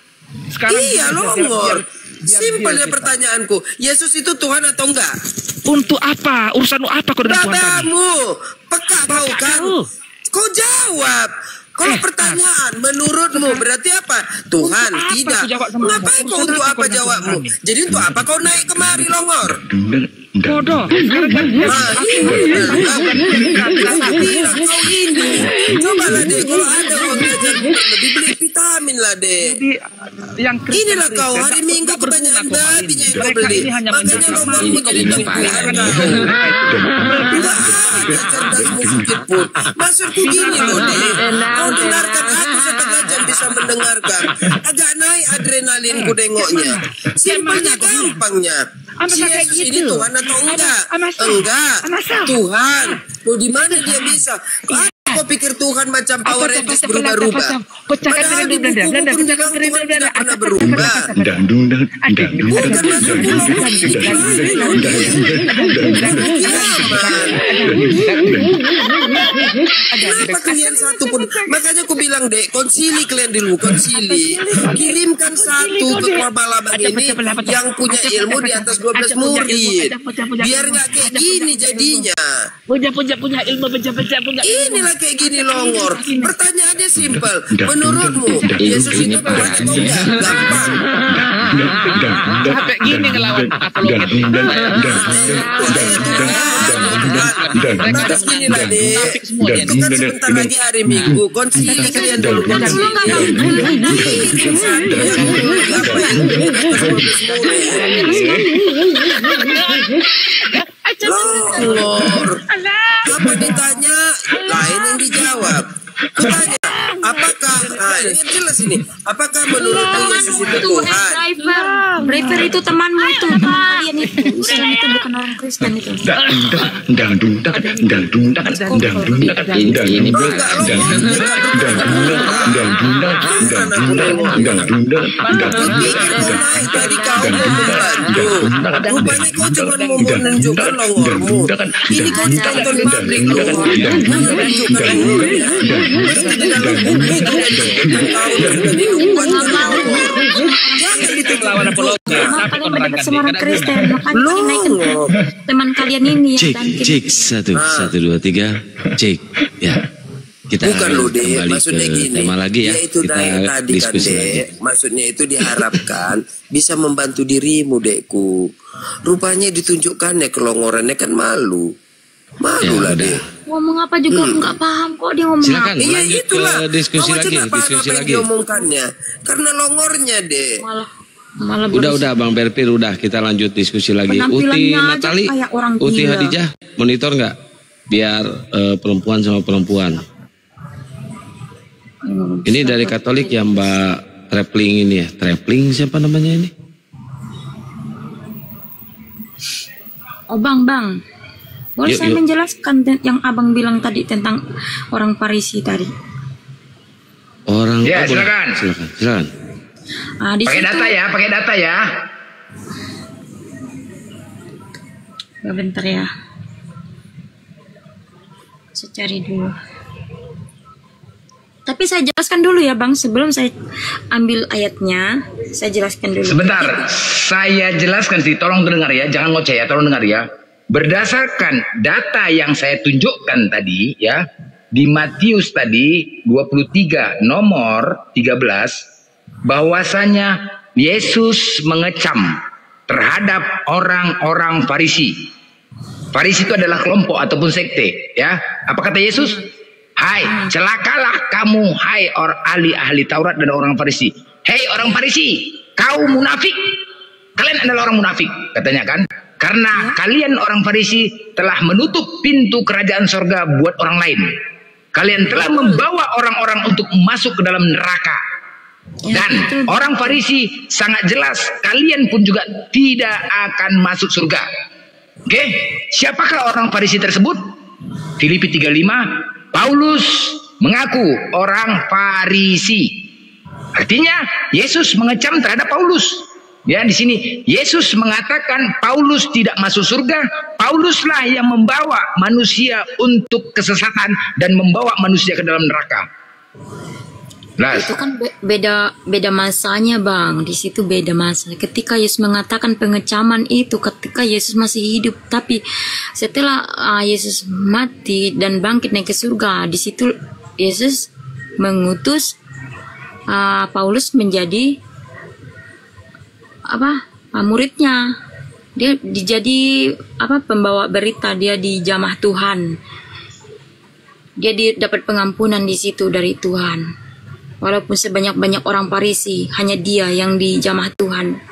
G: Sekarang
H: iya, longor. Simpelnya pertanyaanku, Yesus itu Tuhan atau enggak?
G: Untuk apa? Urusanmu apa kau dengan Tuhan kami?
H: Babamu, peka kau kan? Kau jawab. Kalau pertanyaan menurutmu berarti apa? Tuhan, tidak. Ngapain kau untuk apa jawabmu? Jadi untuk apa kau naik kemari, Longor?
G: Bodoh.
H: Cobalah deh, kalau ada uang jajan lebih beli vitamin lah deh. Inilah kau hari Minggu pertanyaan babinya yang kau beli. Makanya nomormu jadi tumpuan kau. Tidak ada cerdasmu sedikit pun. Maksudku gini loh deh. Kau dengarkan aku setengah jam bisa mendengarkan. Agak naik adrenalinku nengoknya. Simpelnya gampangnya. Si Yesus ini Tuhan atau enggak? Enggak. Tuhan. Loh di mana dia bisa? Kau pikir Tuhan macam Power Rangers berubah-ubah? Padahal di buku-buku pun bilang Tuhan tidak pernah berubah. Bukan masuk kenapa kalian satu pun? Makanya aku bilang dek, konsili kalian dulu, konsili. Kirimkan satu ke Kuala ini yang punya ilmu di atas 12 murid. Biar nggak kayak gini jadinya.
G: Punya ilmu, punya
H: Inilah kayak gini Longor. Pertanyaannya simpel. Menurutmu Yesus itu Tuhan atau enggak? Gampang.
G: Sampai gini ngelawan apologet.
H: Terus gini lah dek. Itu kan sebentar lagi hari Minggu. Konsili kalian dulu. Longor. Apa ditanya lain yang dijawab. Kutanya, apakah ini jelas ini. Apakah menurutmu Yesus itu Tuhan?
E: Driver itu temanmu itu, teman kalian itu. Islam itu bukan orang Kristen itu.
D: Ini
H: Tadi kau mau membantu. Rupanya kau cuma mau menunjukkan longormu. Ini kau ditonton publik loh. Menunjukkan longornya. Mesti di dalam buku itu disebutkan kau sudah dilupakan longor. Jangan
G: lawan apologet.
E: Emang kalian berdebat sama orang Kristen, makanya kalian naikin teman kalian ini ya.
D: Cek 1 2 3 cek ya. Kita
H: bukan loh deh, maksudnya gini,
D: tema lagi ya.
H: Itu
D: kita
H: tadi kan dek, maksudnya itu diharapkan bisa membantu dirimu dekku. Rupanya ditunjukkannya kelongorannya kan malu ya, lah deh.
E: Ngomong apa juga aku nggak paham kok dia ngomong.
D: Silakan
E: apa.
D: lanjut
H: itulah.
D: ke diskusi lagi, diskusi lagi.
H: Diomongkannya karena longornya deh.
E: Malah
D: udah Bang Berpir udah kita lanjut diskusi lagi. Uti Natali, Uti Hadijah monitor nggak biar perempuan sama perempuan. Ini dari Katolik ya Mbak Trepling ini ya. Trepling siapa namanya ini?
E: Oh Bang. Boleh saya menjelaskan yang Abang bilang tadi tentang orang Farisi tadi?
C: Ya, silakan. Pakai data ya.
E: Bentar ya. Saya cari dulu. Tapi saya jelaskan dulu ya Bang, sebelum saya ambil ayatnya, saya jelaskan dulu.
C: Sebentar, saya jelaskan sih, tolong dengar ya, jangan ngoceh ya, tolong dengar ya. Berdasarkan data yang saya tunjukkan tadi ya, di Matius tadi 23 nomor 13, bahwasanya Yesus mengecam terhadap orang-orang Farisi. Farisi itu adalah kelompok ataupun sekte ya. Apa kata Yesus? Hai, celakalah kamu, hai ahli Taurat dan orang Farisi. Hei orang Farisi, kau munafik. Kalian adalah orang munafik, katanya kan. Karena kalian orang Farisi telah menutup pintu kerajaan sorga buat orang lain. Kalian telah membawa orang-orang untuk masuk ke dalam neraka. Dan orang Farisi sangat jelas, kalian pun juga tidak akan masuk surga. Oke, siapakah orang Farisi tersebut? Filipi 35, Paulus mengaku orang Farisi. Artinya Yesus mengecam terhadap Paulus. Ya, di sini Yesus mengatakan Paulus tidak masuk surga. Pauluslah yang membawa manusia untuk kesesatan dan membawa manusia ke dalam neraka.
E: Itu kan beda masanya, Bang. Di situ beda masa. Ketika Yesus mengatakan pengecaman itu ketika Yesus masih hidup, tapi setelah Yesus mati dan bangkit naik ke surga, di situ Yesus mengutus Paulus menjadi muridnya. Dia jadi pembawa berita, dia dijamah Tuhan. Dia dapat pengampunan di situ dari Tuhan. Walaupun sebanyak-banyak orang Farisi, hanya dia yang dijamah Tuhan.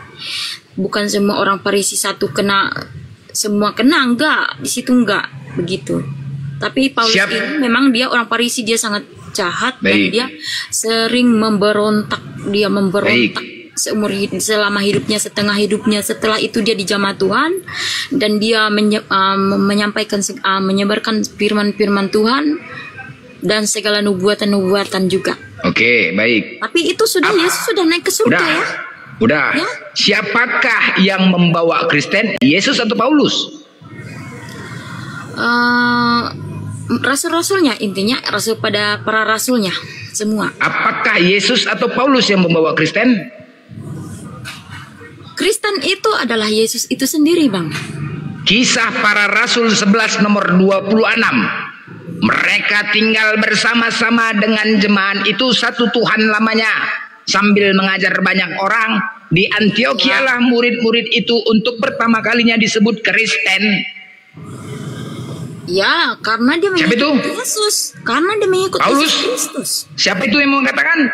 E: Bukan semua orang Farisi semua kena, enggak. Di situ enggak begitu. Tapi Paulus ini memang dia orang Farisi, dia sangat jahat. Dan dia sering memberontak. Dia memberontak selama hidupnya, setengah hidupnya. Setelah itu dia dijamah Tuhan dan dia menyebarkan firman-firman Tuhan dan segala nubuatan-nubuatan juga.
C: Oke, baik.
E: Tapi itu Yesus sudah naik ke surga ya.
C: Udah. Ya? Siapakah yang membawa Kristen? Yesus atau Paulus?
E: Rasul-rasulnya, intinya rasul pada para rasulnya semua.
C: Apakah Yesus atau Paulus yang membawa Kristen?
E: Kristen itu adalah Yesus itu sendiri, Bang.
C: Kisah para Rasul 11 nomor 26. Mereka tinggal bersama-sama dengan jemaat itu satu Tuhan lamanya. Sambil mengajar banyak orang. Di Antiokhia lah murid-murid itu untuk pertama kalinya disebut Kristen.
E: Ya, karena dia mengikuti Yesus. Karena dia mengikuti Yesus Kristus.
C: Siapa itu yang mengatakan?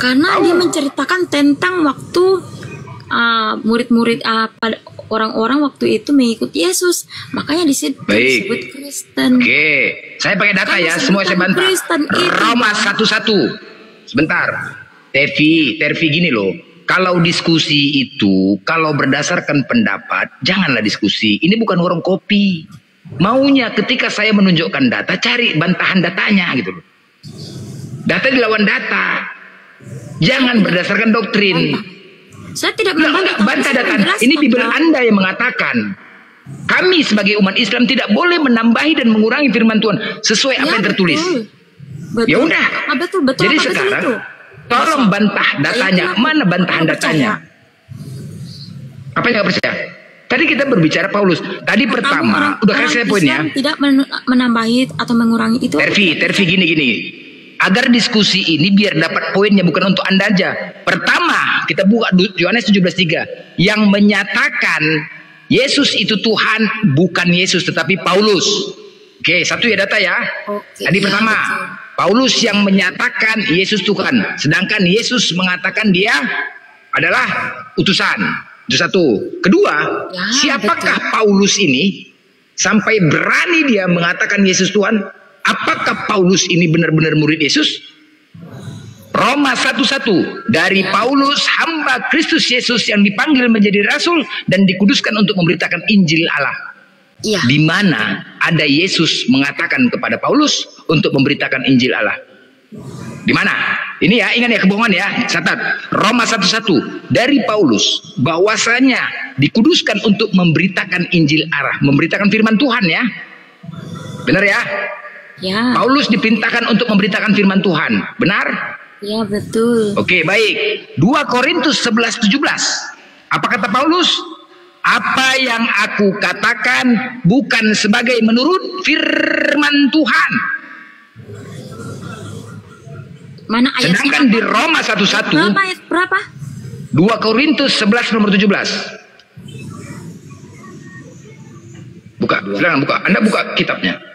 E: Karena dia menceritakan tentang waktu murid-murid orang-orang waktu itu mengikuti Yesus, makanya disebut Kristen.
C: Oke, saya pakai data ya, semua saya bantah. Roma 11. Sebentar, Tervi gini loh. Kalau diskusi itu, kalau berdasarkan pendapat, janganlah diskusi. Ini bukan warung kopi. Maunya ketika saya menunjukkan data, cari bantahan datanya gitu loh. Data dilawan data. Jangan berdasarkan doktrin.
E: Saya tidak
C: bantah data. Ini Bibel Anda yang mengatakan kami sebagai umat Islam tidak boleh menambahi dan mengurangi firman Tuhan sesuai apa yang tertulis. Ya udah. Jadi sekarang tolong bantah datanya. Mana bantahan datanya? Apa yang nggak percaya? Tadi kita berbicara Paulus. Tadi pertama udah kasih saya poinnya.
E: Tidak menambahi atau mengurangi itu.
C: Tervi gini. Agar diskusi ini biar dapat poinnya, bukan untuk Anda aja. Pertama, kita buka Yohanes 17:3. Yang menyatakan Yesus itu Tuhan bukan Yesus tetapi Paulus. Oke, satu ya data ya. Tadi pertama, Paulus yang menyatakan Yesus Tuhan, sedangkan Yesus mengatakan dia adalah utusan. Itu satu. Kedua, siapakah Paulus ini sampai berani dia mengatakan Yesus Tuhan? Apakah Paulus ini benar-benar murid Yesus? Roma 1:1. Dari Paulus, hamba Kristus Yesus yang dipanggil menjadi rasul dan dikuduskan untuk memberitakan Injil Allah.
E: Iya.
C: Di mana ada Yesus mengatakan kepada Paulus untuk memberitakan Injil Allah? Di mana? Ini ya, ingat ya, kebohongan ya. Catat. Roma 1:1. Dari Paulus bahwasanya dikuduskan untuk memberitakan Injil Allah, memberitakan firman Tuhan ya. Benar ya?
E: Ya.
C: Paulus diperintahkan untuk memberitakan firman Tuhan. Benar?
E: Ya, betul.
C: Oke, baik. 2 Korintus 11:17. Apa kata Paulus? Apa yang aku katakan bukan sebagai menurut firman Tuhan.
E: Mana ayat?
C: Sedangkan di Roma 1:1.
E: Berapa ayat berapa?
C: 2 Korintus 11 nomor 17. Buka, silakan buka. Anda buka kitabnya.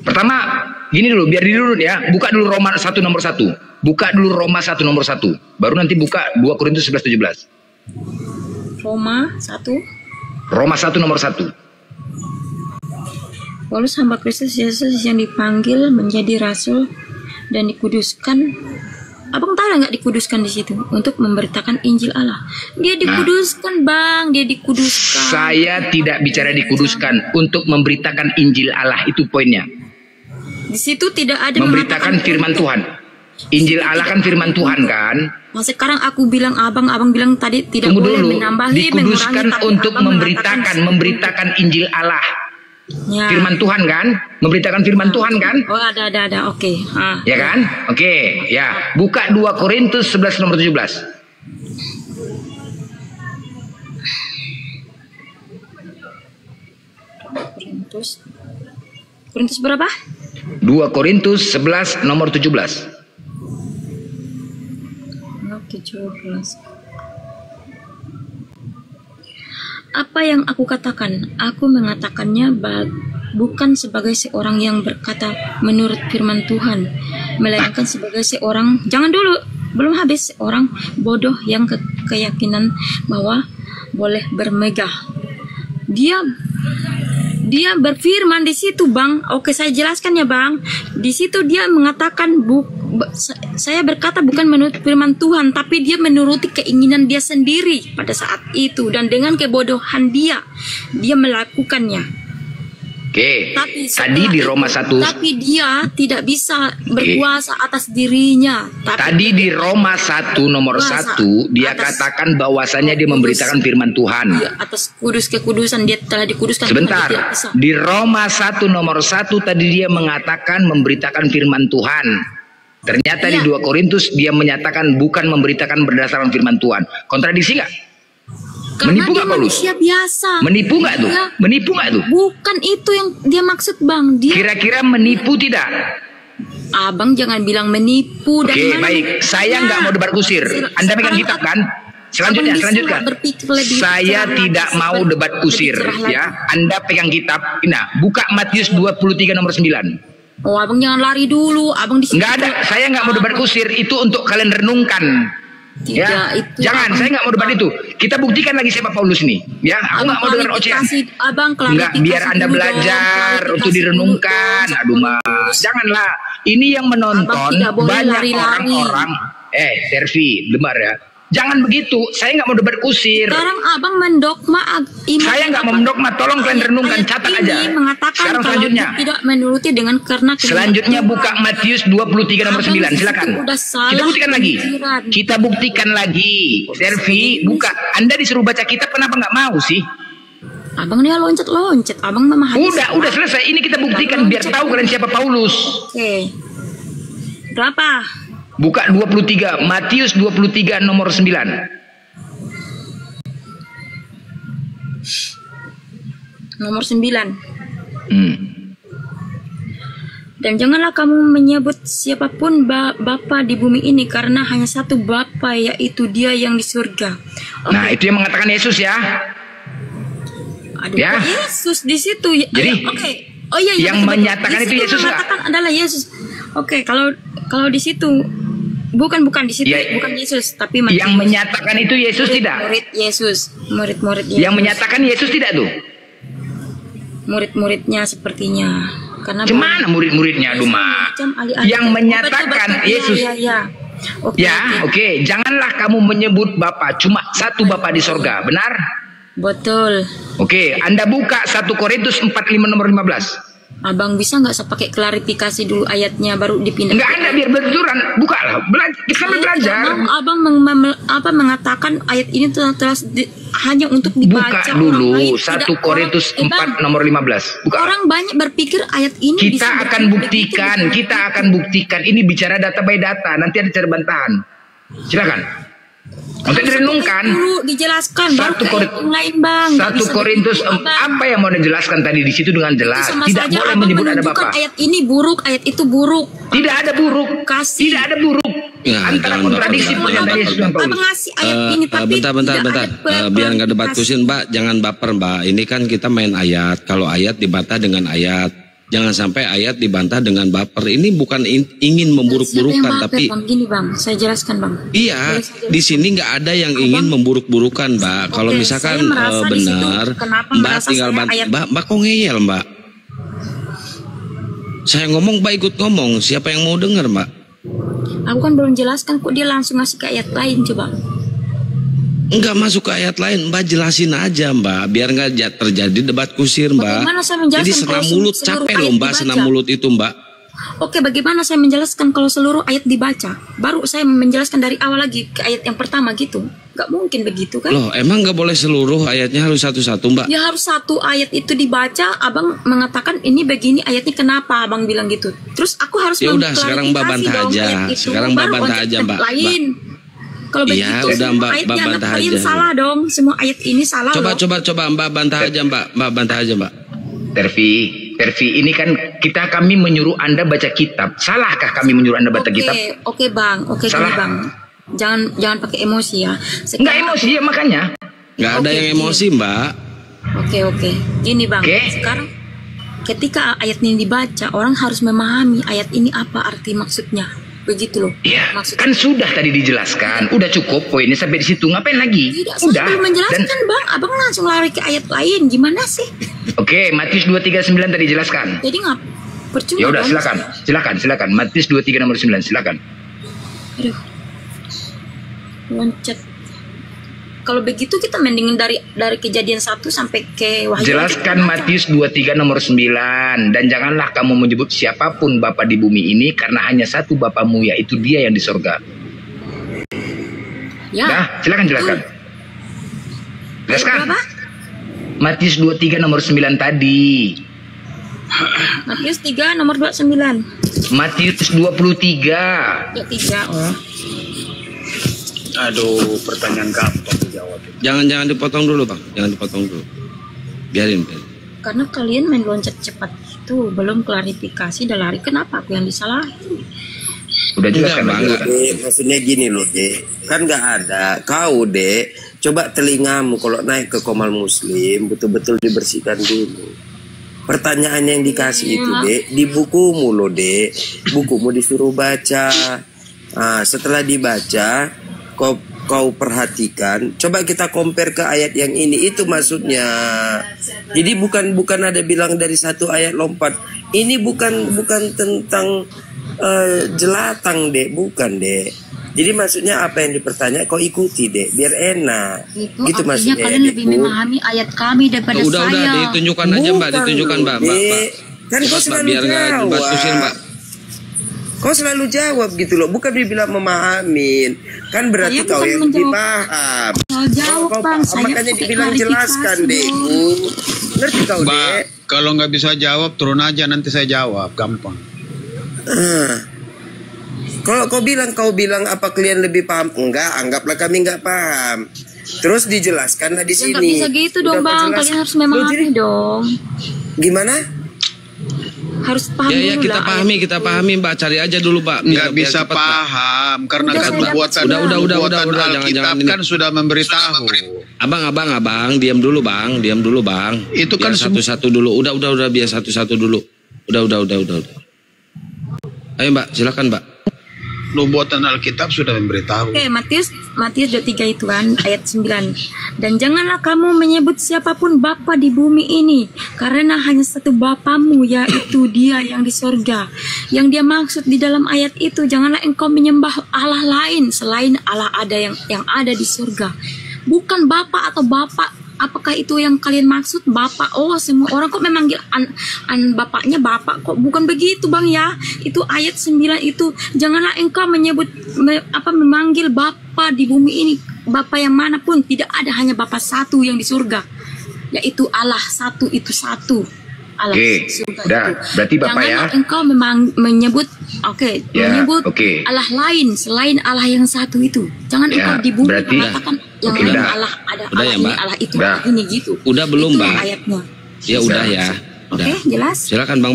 C: Pertama, gini dulu, biar dulu ya. Buka dulu Roma 1 nomor 1. Buka dulu Roma 1 nomor 1. Baru nanti buka 2 Korintus 11:17.
E: Roma 1.
C: Roma 1 nomor 1.
E: Paulus hamba Kristus Yesus yang dipanggil menjadi rasul dan dikuduskan. Abang tahu nggak dikuduskan di situ untuk memberitakan Injil Allah? Dia dikuduskan, Bang. Dia dikuduskan.
C: Saya tidak bicara dikuduskan, untuk memberitakan Injil Allah, itu poinnya.
E: Di situ tidak ada
C: memberitakan firman Tuhan. Injil Allah kan firman Tuhan kan?
E: Nah, sekarang aku bilang abang bilang tadi tidak
C: Tunggu
E: boleh
C: dulu.
E: menambahi,
C: Dikuduskan
E: mengurangi,
C: untuk memberitakan Injil Allah.
E: Ya.
C: Firman Tuhan kan? Memberitakan firman Tuhan kan?
E: Oh, ada. Oke.
C: Ya kan? Oke, ya. Buka 2 Korintus 11 nomor 17.
E: Korintus berapa?
C: 2 Korintus 11 nomor 17.
E: 17. Apa yang aku katakan? Aku mengatakannya bukan sebagai seorang yang berkata menurut firman Tuhan, melainkan sebagai seorang, jangan dulu, belum habis, seorang bodoh yang keyakinan bahwa boleh bermegah. Dia berfirman di situ, Bang. Oke, saya jelaskan ya, Bang. Di situ dia mengatakan saya berkata bukan menurut firman Tuhan, tapi dia menuruti keinginan dia sendiri pada saat itu, dan dengan kebodohan dia melakukannya.
C: Oke. Tadi di Roma 1.
E: Tapi dia tidak bisa berkuasa atas dirinya.
C: Tadi di Roma 1 nomor 1 dia katakan bahwasanya dia memberitakan firman Tuhan.
E: Atas kekudusan dia telah dikuduskan.
C: Sebentar. Di Roma 1 nomor 1 tadi dia mengatakan memberitakan firman Tuhan. Ternyata di 2 Korintus dia menyatakan bukan memberitakan berdasarkan firman Tuhan. Kontradiksi nggak? Menipu nggak Paulus?
E: Manusia biasa.
C: Menipu nggak tuh? Menipu nggak tuh?
E: Bukan itu yang dia maksud, Bang. Dia
C: kira-kira menipu tidak?
E: Abang jangan bilang menipu.
C: Oke, baik. Saya nggak mau debat kusir. Anda pegang kitab kan? Selanjutnya. Saya tidak mau debat kusir, ya. Anda pegang kitab. Nah, buka Matius 23 nomor 9.
E: Oh, abang jangan lari dulu. Abang di sini.
C: Nggak ada. Saya nggak mau debat kusir. Itu untuk kalian renungkan. Ya, jangan, saya nggak mau debat itu. Kita buktikan lagi siapa Paulus nih. Ya, aku nggak mau dengar ocehan. Nggak, biar Anda belajar untuk direnungkan. Aduh, janganlah. Ini yang menonton banyak orang-orang. Servi, lemar ya. Jangan begitu. Saya nggak mau debat kusir.
E: Sekarang abang mendogma iman.
C: Saya nggak mau mendogma. Tolong kalian renungkan, catat aja. Sekarang selanjutnya.
E: Tidak menuruti dengan karena.
C: Selanjutnya buka Matius 23 nomor 9. Silakan. Kita buktikan lagi. Kita buktikan lagi. Servi, buka. Anda disuruh baca kitab, kenapa nggak mau sih?
E: Abang dia loncat. Abang memahami.
C: Udah selesai. Ini kita buktikan biar tahu kalian siapa Paulus.
E: Oke. Berapa?
C: Buka 23, Matius 23 nomor 9.
E: Nomor 9. Dan janganlah kamu menyebut siapapun Bapa di bumi ini, karena hanya satu Bapa, yaitu Dia yang di surga.
C: Nah, itu yang mengatakan Yesus ya.
E: Aduh, ya. Yesus di situ.
C: Jadi,
E: oh iya,
C: yang menyatakan itu Yesus
E: mengatakan adalah Yesus. Oke, kalau di situ bukan di situ, bukan Yesus, tapi
C: yang menyatakan itu Yesus tidak?
E: Murid Yesus, murid Yesus.
C: Yang menyatakan Yesus tidak tuh?
E: Murid-muridnya sepertinya. Karena
C: gimana murid-muridnya, Duma? Yang menyatakan Yesus. Oke. Janganlah kamu menyebut Bapa, cuma satu Bapa di sorga, benar?
E: Betul.
C: Oke, Anda buka 1 Korintus 45 nomor 15.
E: Abang bisa nggak pakai klarifikasi dulu ayatnya baru dipindah?
C: Nggak ada, biar benturan. Bukalah, kita belajar.
E: Abang mengatakan ayat ini telah hanya untuk dibaca.
C: Buka dulu 1 Korintus 4 nomor 15. Buka.
E: Orang banyak berpikir ayat ini
C: kita akan buktikan. Ini bicara data by data. Nanti ada cara bantahan. Silakan. Untuk direnungkan
E: dulu, dijelaskan
C: 1 Korintus apa yang mau dijelaskan tadi di situ dengan jelas. Tidak boleh menyebut ada Bapa.
E: Ayat ini buruk, ayat itu buruk.
C: Tidak ada buruk. Tidak ada buruk. Antara kontradiksi pernyataan Yesus dan Paulus.
E: Ngasih ayat ini, tapi
D: bentar. Biar nggak debat kusin, Mbak, jangan baper, Mbak. Ini kan kita main ayat. Kalau ayat dibantah dengan ayat. Jangan sampai ayat dibantah dengan baper. Ini bukan ingin memburuk-burukan, tapi
E: bang, gini bang, saya jelaskan bang.
D: Iya, di sini nggak ada yang ingin memburuk-burukan, Mbak. Kalau misalkan benar, Mbak tinggal Mbak kok ngeyel, Mbak? Saya ngomong, Mbak ikut ngomong. Siapa yang mau dengar, Mbak?
E: Aku kan belum jelaskan, kok dia langsung ngasih ke ayat lain, coba.
D: Enggak masuk ke ayat lain, Mbak jelasin aja, Mbak, biar nggak terjadi debat kusir, Mbak. Jadi senam mulut, capek loh, Mbak, senam mulut itu, Mbak.
E: Oke, bagaimana saya menjelaskan kalau seluruh ayat dibaca? Baru saya menjelaskan dari awal lagi ke ayat yang pertama gitu. Gak mungkin begitu kan?
D: Loh, emang nggak boleh seluruh ayatnya, harus satu-satu, Mbak?
E: Ya harus satu ayat itu dibaca. Abang mengatakan ini begini ayatnya, kenapa abang bilang gitu? Terus aku harus
D: ya udah, sekarang Mbak bantah aja. Sekarang Mbak bantah aja, Mbak.
E: Lain. Kalau
D: iya,
E: begitu,
D: udah Mbak bantah aja.
E: Salah dong, semua ayat ini salah.
D: Coba Mbak bantah aja, Mbak. Mbak bantah aja, Mbak.
C: Tervi, ini kan kami menyuruh Anda baca kitab. Salahkah kami menyuruh Anda baca kitab?
E: Oke, Bang. Oke, gini, Bang. Jangan pakai emosi ya.
C: Enggak emosi ya, makanya.
D: Enggak ada yang emosi, Mbak.
E: Oke. Gini, Bang. Sekarang ketika ayat ini dibaca, orang harus memahami ayat ini apa arti maksudnya. Begitu loh.
C: Iya. Kan sudah tadi dijelaskan. Udah cukup poinnya sampai di situ. Ngapain lagi?
E: Tidak, saya belum menjelaskan, Bang. Abang langsung lari ke ayat lain. Gimana sih?
C: Oke, Matius 2:39 tadi jelaskan.
E: Jadi percuma.
C: Ya udah, silakan. Matius 23 nomor 9, silakan.
E: Aduh. Loncat. Kalau begitu kita mendingin dari kejadian 1 sampai ke Wahyu.
C: Jelaskan Matius 23 nomor 9. Dan janganlah kamu menyebut siapapun bapa di bumi ini, karena hanya satu bapamu, yaitu Dia yang di sorga.
E: Ya.
C: Nah, silakan jelaskan. Jelaskan. Matius 23 nomor 9 tadi.
E: Matius 3 nomor 29.
C: Matius 23.
E: 23. Oh.
B: Aduh, pertanyaan gampang dijawab.
D: Jangan dipotong dulu, Bang. Jangan dipotong dulu. Biarin.
E: Karena kalian main loncat cepat itu, belum klarifikasi dan lari. Kenapa aku yang disalahin?
C: Udah jelaskan, Bang.
H: Maksudnya gini loh, Dek. Kan nggak ada. Kau, Dek, coba telingamu kalau naik ke Komal Muslim, betul-betul dibersihkan dulu. Pertanyaan yang dikasih itu, Dek, di bukumu loh, Dek. Bukumu disuruh baca. Nah, setelah dibaca, kau perhatikan, coba kita compare ke ayat yang ini, itu maksudnya. Jadi bukan ada bilang dari satu ayat lompat. Ini bukan tentang jelatang, Dek, bukan, Dek. Jadi maksudnya apa yang dipertanya kau ikuti, Dek, biar enak.
E: Itu
H: gitu maksudnya.
E: Kalian lebih memahami ayat kami daripada saya.
D: Udah, ditunjukkan aja, Mbak, ditunjukkan, Mbak.
H: Kan kau selalu
D: biar nggak debat kusir, Mbak.
H: Kau selalu jawab gitu loh, bukan dibilang memahamin. Kan berarti kau yang lebih paham.
E: Kau Bang,
H: makanya dibilang jelaskan, Dek. Ngerti kau, Dek?
B: Kalau nggak bisa jawab, turun aja, nanti saya jawab, gampang.
H: Kalau kau bilang apa kalian lebih paham? Enggak, anggaplah kami enggak paham. Terus dijelaskanlah di sini.
E: Nggak bisa gitu dong, Bang. Kalian harus memahami dong.
H: Gimana?
E: Harus paham dulu.
D: Ya, kita pahami, Mbak. Cari aja dulu, Mbak.
B: Nggak bisa paham, karena kan buatan Alkitab kan sudah memberitahu.
D: Abang, diam dulu, Bang.
B: Itu kan
D: satu-satu dulu. Udah, biar satu-satu dulu. Udah. Ayo, Mbak, silakan, Mbak.
B: Nubuatan Alkitab sudah memberitahu.
E: Oke, Matius 23 itu kan ayat 9. Dan janganlah kamu menyebut siapapun bapa di bumi ini, karena hanya satu bapamu, yaitu Dia yang di sorga. Yang dia maksud di dalam ayat itu, janganlah engkau menyembah Allah lain selain Allah ada yang ada di sorga. Bukan bapa atau bapak. Apakah itu yang kalian maksud, bapak? Oh, semua orang kok memanggil bapaknya bapak, kok bukan begitu, Bang, ya. Itu ayat 9 itu, janganlah engkau memanggil bapa di bumi ini, bapa yang manapun. Tidak ada, hanya bapa satu yang di surga, yaitu Allah satu, itu satu. Allah surga
C: udah,
E: itu.
C: Berarti Bapak
E: janganlah engkau menyebut Allah lain selain Allah yang satu itu. Jangan engkau di bumi mengatakan yang lain Allah ada, Allah ini, Allah itu, Allah ini gitu.
D: Udah belum, Bang?
E: Ayatnya.
D: Ya udah ya.
E: Oke, jelas.
D: Silakan, Bang.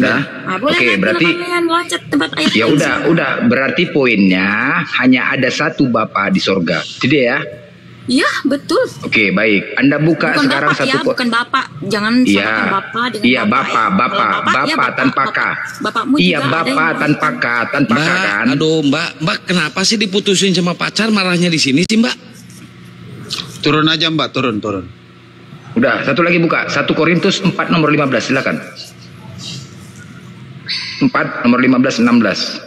E: Boleh,
C: berarti
E: loncat tempat ayat.
C: Ya udah. Berarti poinnya hanya ada satu Bapa di sorga. Tidak ya?
E: Iya, betul.
C: Oke, baik. Anda buka
E: Bukan
C: sekarang
E: bapak
C: satu
E: ya, bukan bapak. Jangan
C: Iya.
E: samakan bapak dengan
C: Iya,
E: bapak.
C: bapak,
E: Kalau
C: bapak tanpa K.
E: Bapakmu
C: Iya,
E: juga ada
C: bapak
E: yang
C: tanpa K, tanpa K
D: Mbak,
C: kan.
D: aduh Mbak kenapa sih diputusin sama pacar, marahnya di sini sih Mbak?
B: Turun aja Mbak, turun.
C: Udah, satu lagi buka. 1 Korintus 4 nomor 15, silakan. 4 nomor 15 16.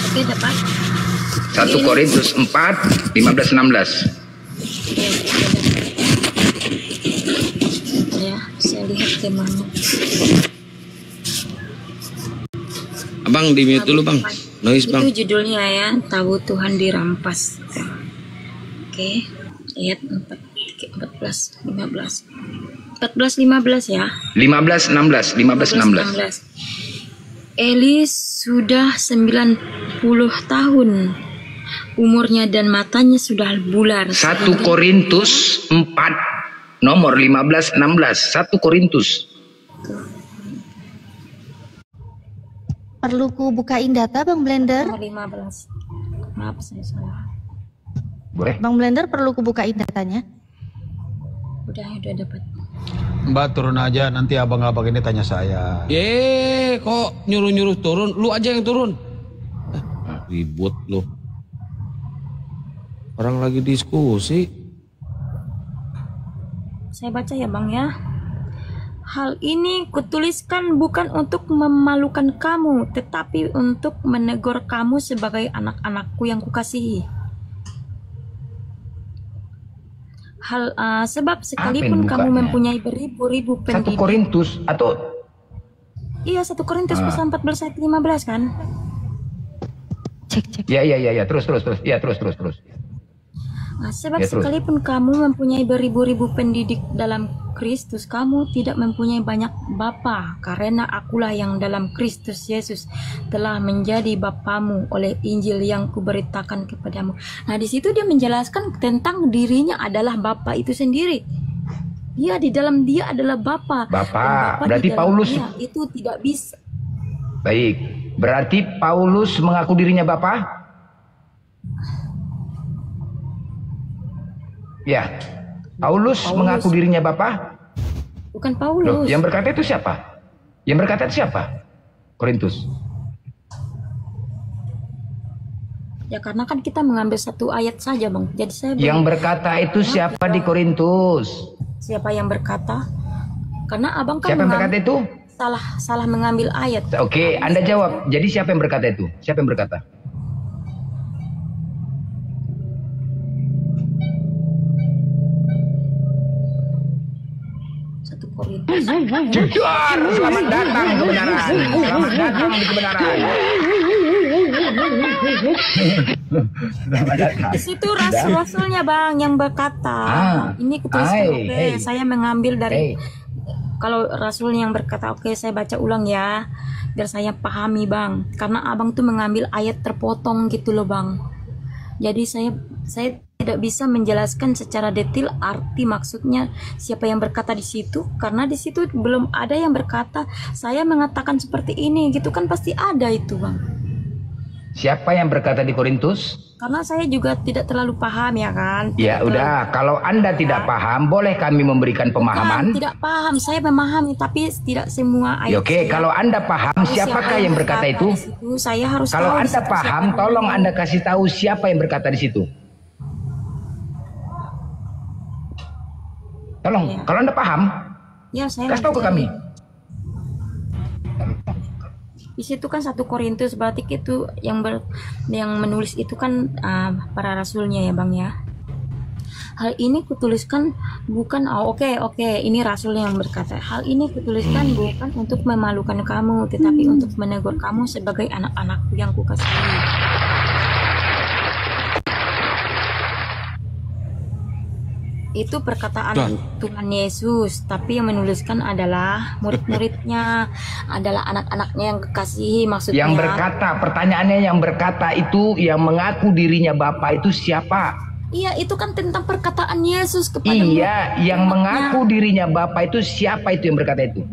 E: Oke, dapat.
C: 1 Korintus 4 15 16.
E: Ya, saya lihat temanya.
D: Abang di mute dulu Bang, noise Bang.
E: Itu judulnya ya, tahu Tuhan dirampas. Oke, ayat 14 15. 14 15 ya.
C: 15 16, 15 16.
E: Eli sudah 90 tahun umurnya dan matanya sudah bular.
C: 1 Korintus 4 nomor 15 16. 1 Korintus.
I: Perlu ku bukain data Bang Blender?
E: Nomor 15. Maaf saya salah.
C: Boleh.
I: Bang Blender perlu ku bukain datanya?
E: Udah dapat.
B: Mbak turun aja, nanti abang-abang ini tanya saya.
D: Kok nyuruh-nyuruh turun? Lu aja yang turun. Ribut lu. Orang lagi diskusi.
E: Saya baca ya Bang ya. Hal ini kutuliskan bukan untuk memalukan kamu, tetapi untuk menegur kamu sebagai anak-anakku yang kukasihi. Sebab sekalipun kamu mempunyai beribu-ribu
C: 1
E: pendidik.
C: Korintus atau
E: Iya, 1 Korintus pasal 14 ayat 15 kan?
I: Cek.
C: Ya, terus. Ya, terus.
E: Sebab
C: Ya, terus.
E: sekalipun kamu mempunyai beribu-ribu pendidik dalam Kristus, kamu tidak mempunyai banyak bapa, karena akulah yang dalam Kristus Yesus telah menjadi bapamu oleh Injil yang kuberitakan kepadamu. Nah, di situ dia menjelaskan tentang dirinya adalah bapa itu sendiri. Dia di dalam dia adalah bapa.
C: Bapa, berarti Paulus
E: itu tidak bisa.
C: baik. Berarti Paulus mengaku dirinya bapa? Ya. Paulus mengaku dirinya bapa?
E: Bukan Paulus.
C: Loh, yang berkata itu siapa? Korintus.
E: Ya karena kan kita mengambil satu ayat saja Bang. Jadi saya
C: Yang berkata itu siapa di Korintus?
E: Siapa yang berkata? Karena abang kan
C: Siapa yang berkata itu?
E: salah mengambil ayat.
C: Oke, Anda jawab. Jadi siapa yang berkata itu? Siapa yang berkata? Jujur, selamat datang kebenaran. Selamat datang di kebenaran.
E: Di situ rasulnya Bang yang berkata. Ini kutuliskan. Saya mengambil dari kalau rasulnya yang berkata. Oke, saya baca ulang ya biar saya pahami Bang. Karena abang tuh mengambil ayat terpotong gitu loh Bang. Jadi saya tidak bisa menjelaskan secara detail arti maksudnya siapa yang berkata di situ, karena di situ belum ada yang berkata saya mengatakan seperti ini gitu kan, pasti ada itu Bang.
C: Siapa yang berkata di Korintus?
E: Karena saya juga tidak terlalu paham ya kan.
C: Ya udah, kalau Anda tidak paham, boleh kami memberikan pemahaman?
E: Tidak paham, saya memahami tapi tidak semua ayat.
C: Ya, oke, kalau Anda paham siapakah yang berkata itu?
E: Saya harus
C: kalau
E: tahu
C: Anda paham, tolong Anda kasih tahu siapa yang berkata di situ. Tolong, kalau Anda paham, kasih tahu ke kami.
E: Di situ kan 1 Korintus, berarti itu yang menulis itu kan para rasulnya ya Bang ya. Hal ini kutuliskan bukan ini rasulnya yang berkata. Hal ini kutuliskan bukan untuk memalukan kamu, tetapi untuk menegur kamu sebagai anak-anakku yang kukasihi. Itu perkataan Tuhan Yesus, tapi yang menuliskan adalah murid-muridnya, adalah anak-anaknya yang kekasihi maksudnya.
C: Yang berkata, pertanyaannya yang berkata itu, yang mengaku dirinya Bapa itu siapa?
E: Iya, itu kan tentang perkataan Yesus kepada
C: yang mengaku dirinya Bapa itu siapa itu yang berkata itu?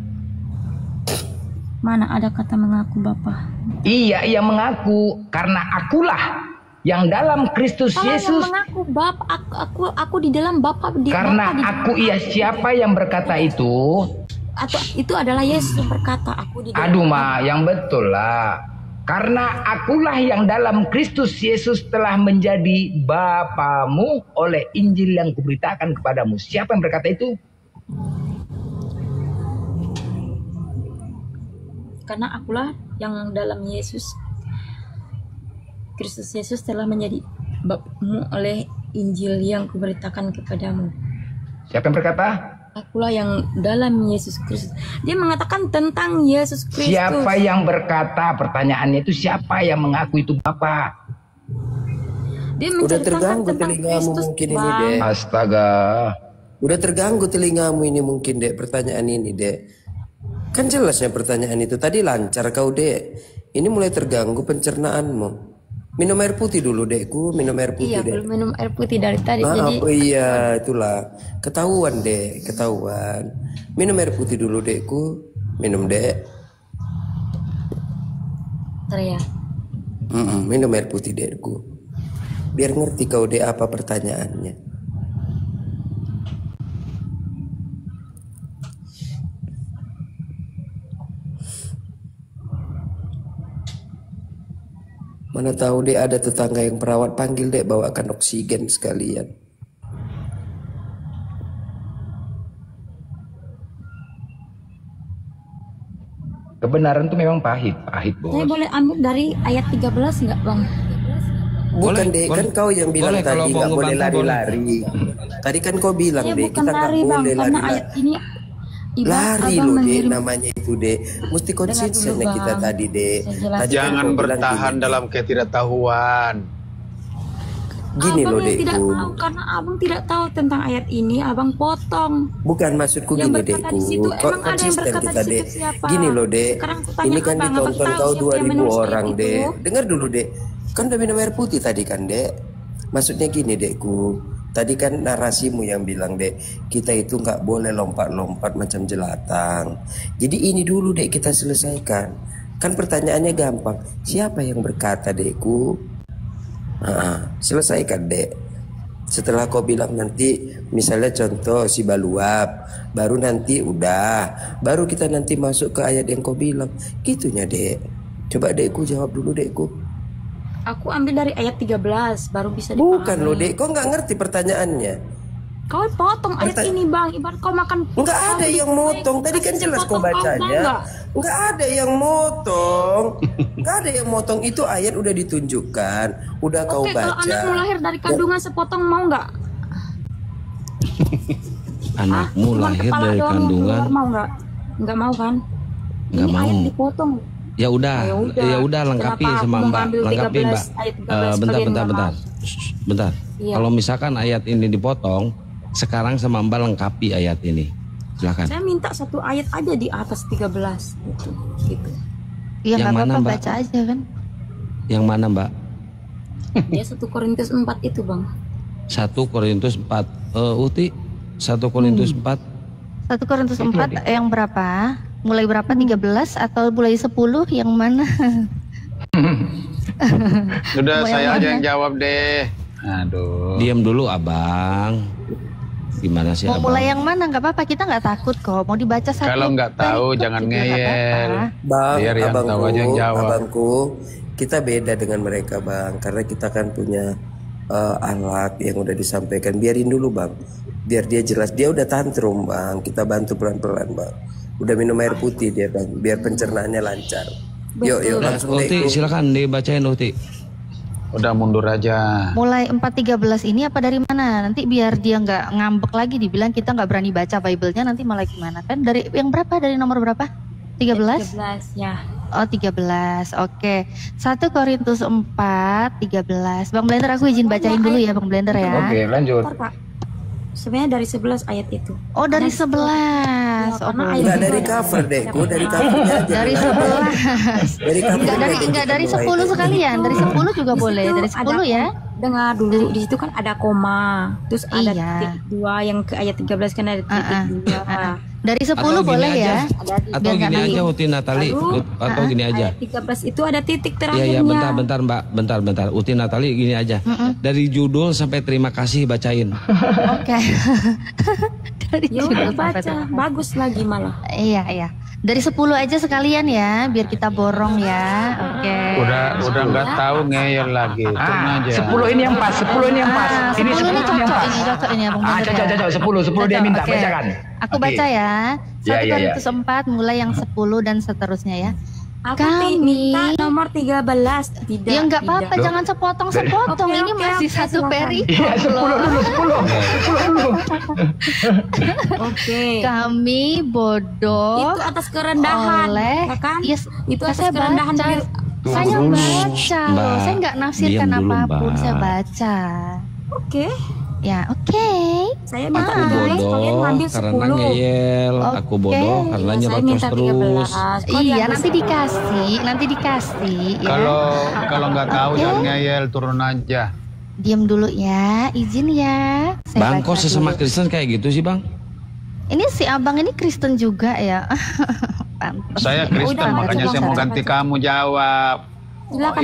E: Mana ada kata mengaku Bapa?
C: Iya, ia mengaku karena akulah yang dalam Kristus
E: Kalau
C: Yesus.
E: yang mengaku Bapa, aku di dalam Bapa.
C: Karena aku ia siapa yang berkata itu?
E: Atau itu adalah Yesus yang berkata aku di dalam.
C: Aduh ma, yang betul lah. Karena akulah yang dalam Kristus Yesus telah menjadi Bapamu oleh Injil yang kuberitakan kepadamu. Siapa yang berkata itu?
E: Karena akulah yang dalam Yesus, Kristus Yesus telah menjadi Bapamu oleh Injil yang kuberitakan kepadamu.
C: Siapa yang berkata?
E: Akulah yang dalam Yesus Kristus. Dia mengatakan tentang Yesus Kristus.
C: Siapa yang berkata? Pertanyaannya itu siapa yang mengaku itu Bapa?
E: Dia
H: Udah
E: menceritakan
H: terganggu
E: tentang
H: telingamu
E: Kristus,
H: mungkin ini,
E: Bang.
H: Dek.
C: Astaga.
H: Udah terganggu telingamu ini mungkin, Dek, pertanyaan ini, Dek. Kan jelasnya pertanyaan itu tadi lancar kau, Dek. Ini mulai terganggu pencernaanmu. Minum air putih dulu, Dekku. Minum air putih,
E: Iya,
H: Dek.
E: belum minum air putih dari tadi.
H: Maaf,
E: Jadi
H: iya, itulah. Ketahuan, Dek, ketahuan. Minum air putih dulu, Dekku. Minum, Dek.
E: ya.
H: Minum air putih, Dekku. Biar ngerti kau, Dek, apa pertanyaannya. Mana tahu, Dek, ada tetangga yang perawat, panggil, Dek, bawakan oksigen sekalian.
C: Kebenaran itu memang pahit, Bos.
E: Saya boleh ambil dari ayat 13 enggak, Bang?
H: Bukan, Dek, kan kau yang bilang
D: boleh, kalau
H: tadi
D: mau
H: nggak boleh
D: ngebantu,
H: lari-lari. Tadi kan kau bilang,
E: Saya
H: Dek,
E: bukan
H: kita nggak
E: lari, Bang,
H: boleh
E: karena
H: lari-lari.
E: ayat ini
H: Lari
E: Abang
H: loh, Dek,
E: mengirim-
H: namanya itu, Dek. Mesti konsisten
E: dulu,
H: kita
E: Bang.
H: tadi, Dek.
E: Saya jelasin.
H: Tadi kan
B: Jangan
H: kau bilang
B: bertahan
H: gini,
B: dalam ketidaktahuan.
H: Gini
E: abang
H: loh,
E: yang tidak
H: Dekku.
E: tahu, karena abang tidak tahu tentang ayat ini, abang potong.
H: Bukan maksudku
E: Yang
H: gini,
E: berkata
H: Dekku.
E: di situ,
H: Kok
E: emang ada yang
H: konsisten
E: berkata
H: kita,
E: di situ
H: Dek.
E: siapa?
H: Gini loh, Dek.
E: Sekarang aku tanya
H: Ini kan
E: abang, abang
H: ditonton
E: tahu
H: kau
E: siapa yang
H: 2000
E: menulis ayat
H: orang,
E: itu?
H: Dek. Dengar dulu, Dek. Kan udah minum air putih tadi kan, Dek. Maksudnya gini, Dekku. Tadi kan narasimu yang bilang, Dek, kita itu nggak boleh lompat-lompat macam jelatang. Jadi ini dulu, Dek, kita selesaikan. Kan pertanyaannya gampang. Siapa yang berkata, Dekku? Selesaikan, Dek. Setelah kau bilang nanti, misalnya contoh si Baluap, baru nanti udah, baru kita nanti masuk ke ayat yang kau bilang. Gitunya, Dek. Coba, Dekku, jawab dulu, Dekku.
E: Aku ambil dari ayat 13, baru bisa dipahami.
H: Bukan loh, Dek, kau nggak ngerti pertanyaannya.
E: Kau potong ayat ini, Bang. Ibarat kau makan.
H: Nggak ada yang motong. Tadi kan jelas kau bacanya. Nggak ada yang motong. Nggak ada yang motong. Itu ayat udah ditunjukkan. Udah kau
E: Oke, kalau
H: baca.
E: anakmu lahir dari kandungan sepotong mau nggak?
D: Anakmu
E: Cuman
D: lahir
E: kepala
D: dari
E: doang yang
D: kandungan
E: keluar, mau nggak? Nggak mau kan?
D: nggak
E: Ini
D: mau.
E: ayat dipotong.
D: Ya udah, lengkapi
E: Kenapa
D: sama
E: aku
D: Mbak,
E: mengambil
D: lengkapi
E: 13,
D: Mbak.
E: ayat 13
D: Bentar,
E: bagian
D: bentar,
E: bawah?
D: bentar. Bentar.
E: Iya.
D: Kalau misalkan ayat ini dipotong, sekarang sama Mbak lengkapi ayat ini. Silakan.
E: Saya minta satu ayat aja di atas 13 gitu.
I: Ya
D: Yang
I: nggak
D: mana,
I: apa-apa,
D: Mbak?
I: baca aja kan.
D: Yang mana, Mbak?
E: Dia 1 Korintus 4 itu, Bang.
D: 1 Korintus 4. Uti, 1 Korintus 4.
I: 1 Korintus 4 yang berapa? Mulai berapa? 13 atau mulai 10? Yang mana?
B: Sudah,
I: Mau
B: saya
I: yang
B: aja
I: mana?
B: yang jawab deh. Aduh.
D: Diam dulu, Abang. Gimana sih,
I: Mau
D: Abang?
I: mulai yang mana? Nggak apa-apa, kita nggak takut kok. Mau dibaca satu.
B: Kalau nggak tahu
I: berikut
B: jangan
I: juga nggak
B: ngeyel.
I: apa-apa.
H: Bang,
B: Biar yang tahu aja yang jawab.
H: abangku, kita beda dengan mereka, Bang. Karena kita kan punya alat yang udah disampaikan. Biarin dulu, Bang. Biar dia jelas. Dia udah tantrum, Bang. Kita bantu pelan-pelan, Bang. Udah minum air putih dia, Bang. Biar pencernaannya lancar. Yuk, langsung deh.
D: Uti, silakan dibacain, Uti.
B: Udah mundur aja.
I: Mulai 4:13 ini apa dari mana? Nanti biar dia nggak ngambek lagi dibilang kita nggak berani baca Bible-nya, nanti malah gimana kan? Dari yang berapa? Dari nomor berapa? 13?
E: 13 ya.
I: Oh 13, oke. 1 Korintus 4, 13. Bang Blender, aku izin bacain dulu ya Bang Blender ya.
C: Oke, lanjut.
E: Bentar, Kak. Sebenarnya dari 11 ayat itu.
I: Oh dari 11. Oh,
E: karena
I: boleh.
E: ayat
H: Enggak dari cover, Dekku. Dari covernya aja.
I: Dari 11.
H: Dari cover.
I: Enggak dari 10 sekalian. Dari 10 juga
E: Di
I: boleh.
E: situ
I: Dari 10
E: ada-
I: ya.
E: Dengar dulu, di situ kan ada koma, terus ada
I: Iya.
E: titik 2 yang ke ayat 13 kan ada titik 2.
I: Dari 10
D: Atau gini
I: boleh
D: aja.
I: ya.
D: Atau
I: Biar
D: gini
I: nggak
D: aja
I: nangis.
D: Uti Natali. Atau gini aja.
E: Ayat 13 itu ada titik
D: Iya,
E: terakhirnya.
D: iya, bentar Mbak, bentar. Uti Natali gini aja. Dari judul sampai terima kasih bacain.
I: Oke. Dari
E: Ya
I: judul
E: udah
I: sampai
E: baca,
I: terima kasih.
E: bagus lagi malah.
I: Iya. Dari 10 aja sekalian ya, biar kita borong ya. Oke.
J: Udah nggak tahu ngeyel lagi. Turun aja.
C: 10 ini yang pas, 10 ini yang pas. Ini
I: 10 ini
C: 10 yang
I: cocok
C: pas.
I: ini Abang Bandar ya.
C: Cocok, 10 dia minta,
I: Oke.
C: bacakan.
I: Aku
C: Oke.
I: baca ya. 1
C: Ya.
I: Korintus 4 mulai yang 10 dan seterusnya ya.
E: Aku
I: Kami
E: minta nomor 13. Tidak.
I: Ya nggak apa-apa,
E: tidak.
I: jangan sepotong-sepotong.
E: Oke,
I: Ini
E: oke,
I: masih
E: oke,
I: satu
E: silakan.
I: perikop
C: Iya, 10
I: loh.
C: dulu.
E: Oke.
I: Kami bodoh
E: Itu atas kerendahan,
I: oleh
E: ya kan?
I: Yes,
E: Itu atas
I: saya
E: kerendahan
I: baca.
E: diri.
I: Saya
D: dulu,
I: baca loh.
D: Mbak.
I: Saya nggak nafsirkan
D: Diam dulu,
I: apapun.
D: Mbak.
I: Saya baca.
E: Oke.
I: Ya, oke.
E: Saya minta
D: Aku
E: 13, kalian
D: bodoh
E: ngambil
D: karena
E: 10.
D: ngeyel. Aku
I: Oke.
D: bodoh karena
E: Saya
D: nyerocos
E: minta
D: terus.
E: 13. Kok
I: Iya,
E: diambil
I: nanti
E: 10?
I: dikasih ya.
J: Kalau nggak tahu
I: Oke.
J: jangan ngeyel, turun aja.
I: Diam dulu ya, izin ya. Saya
D: Bang,
I: baca
D: kok sesama
I: dulu.
D: Kristen kayak gitu sih, Bang?
I: Ini si abang ini Kristen juga ya. Pantes.
J: Saya Kristen,
E: Udah,
J: makanya
E: baca,
J: saya mau
E: baca,
J: ganti
E: baca.
J: kamu jawab.
E: Silakan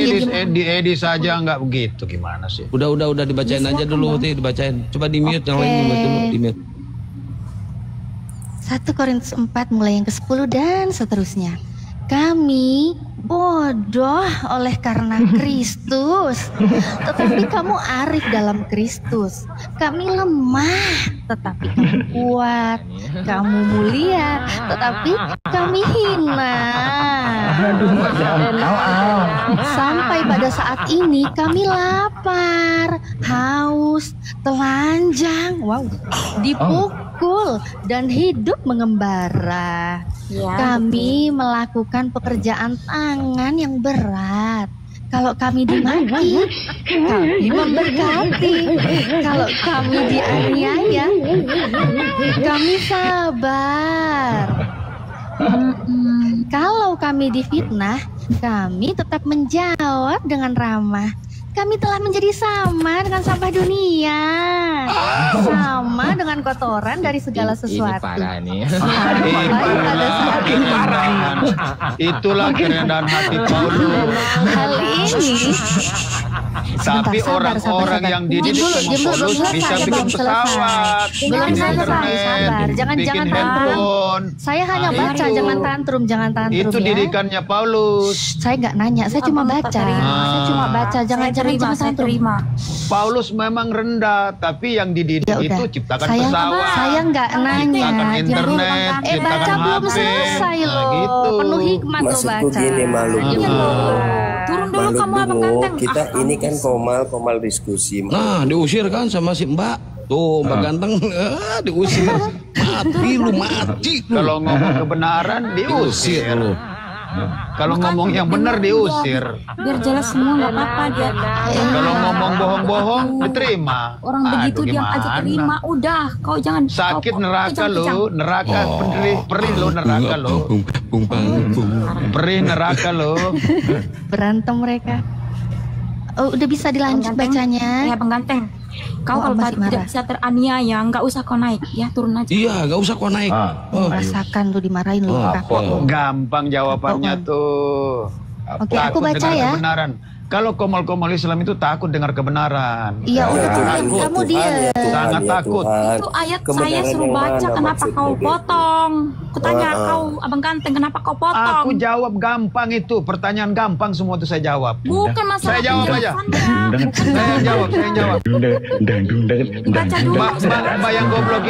J: Edi saja nggak begitu, gimana sih?
D: Udah dibacain aja dulu, Uti, dibacain. Coba di mute, yang lain di mute dulu, di mute.
I: 1 Korintus 4 mulai yang ke-10 dan seterusnya. Kami bodoh oleh karena Kristus, tetapi kamu arif dalam Kristus. Kami lemah, tetapi kamu kuat. Kamu mulia, tetapi kami hina. Sampai pada saat ini kami lapar, haus, telanjang, dipukul dan hidup mengembara.
E: Ya,
I: Kami melakukan pekerjaan tangan yang berat. Kalau kami dimaki, kami memberkati. Kalau kami dianiaya, kami sabar. Kalau kami difitnah, kami tetap menjawab dengan ramah. Kami telah menjadi sama dengan sampah dunia, sama dengan kotoran dari segala sesuatu.
G: parah nih.
I: Pada saat ini,
J: Itulah kerendahan hati Paulus.
I: hal ini
J: Tapi
I: Sebentar,
J: orang-orang
I: sabar.
J: yang dididik
I: Diam
J: sama
I: dulu,
J: Paulus
I: belum
J: bisa
I: selesai,
J: bikin
I: belum selesai.
J: pesawat,
I: Belum
J: bikin
I: selesai,
J: internet,
I: sabar. Jangan
J: bikin
I: tantrum.
J: handphone.
I: Saya hanya baca,
J: Itu.
I: jangan tantrum
J: Itu
I: ya.
J: didikannya Paulus.
I: Saya nggak nanya, saya cuma
E: Abang
I: baca.
E: tak terima.
I: Saya cuma baca, jangan
E: saya
I: tantrum.
E: terima.
J: Paulus memang rendah, tapi yang dididik
I: Ya udah.
J: itu ciptakan
I: Saya
J: pesawat,
I: nggak nanya.
J: ciptakan
I: Jangan-
J: internet,
I: baca
J: ciptakan
I: belum
J: HP.
I: selesai
J: Nah,
I: loh.
J: gitu.
I: Penuh hikmat loh
H: Maksudku
I: baca.
H: gini, malu
I: Iya
H: dulu.
I: loh.
E: Turun dulu
H: Malu
E: kamu abang
H: dulu.
E: ganteng.
H: Kita ini kan komal diskusi.
D: Nah, diusir kan sama si Mbak. Tuh, Mbak ganteng, diusir. Mati lu, mati lu.
J: Kalau ngomong kebenaran
D: Diusir
J: diusir.
D: lu.
J: Kalau ngomong yang benar diusir.
E: Biar jelas semua nggak apa-apa dia.
J: Kalau ngomong bohong-bohong diterima.
E: Orang
J: Aduh,
E: begitu diam aja
J: gimana?
E: terima. Udah, kau jangan.
J: Sakit
E: kau
J: neraka
E: kejang-kejang.
J: lo, neraka perih lo neraka lo, perih neraka lo.
I: Berantem mereka. Oh, udah bisa dilanjut bacanya.
E: Ya, Bang Ganteng. Kau
I: Oh,
E: kalau
I: masih
E: tidak
I: marah.
E: bisa teraniaya, nggak usah kau naik, ya turun aja.
D: Iya, gak usah kau naik.
I: Rasakan lu dimarahin lu.
J: Gampang jawabannya tuh.
I: Oke, aku
J: Takut
I: baca
J: dengar
I: ya.
J: kebenaran. Kalau komol-komol Islam itu takut dengar kebenaran.
I: Iya, udah tuh diam, kamu diam.
J: Sangat takut.
E: Itu ayat saya suruh baca, kenapa kau potong? Kutanya kau, Abang Ganteng, kenapa kau potong?
J: Aku jawab gampang itu, pertanyaan gampang semua itu saya jawab.
E: Bukan masalah
J: Saya jawab aja.
E: penjelasannya.
J: Saya yang jawab.
E: Baca dulu.
J: Mbak yang goblok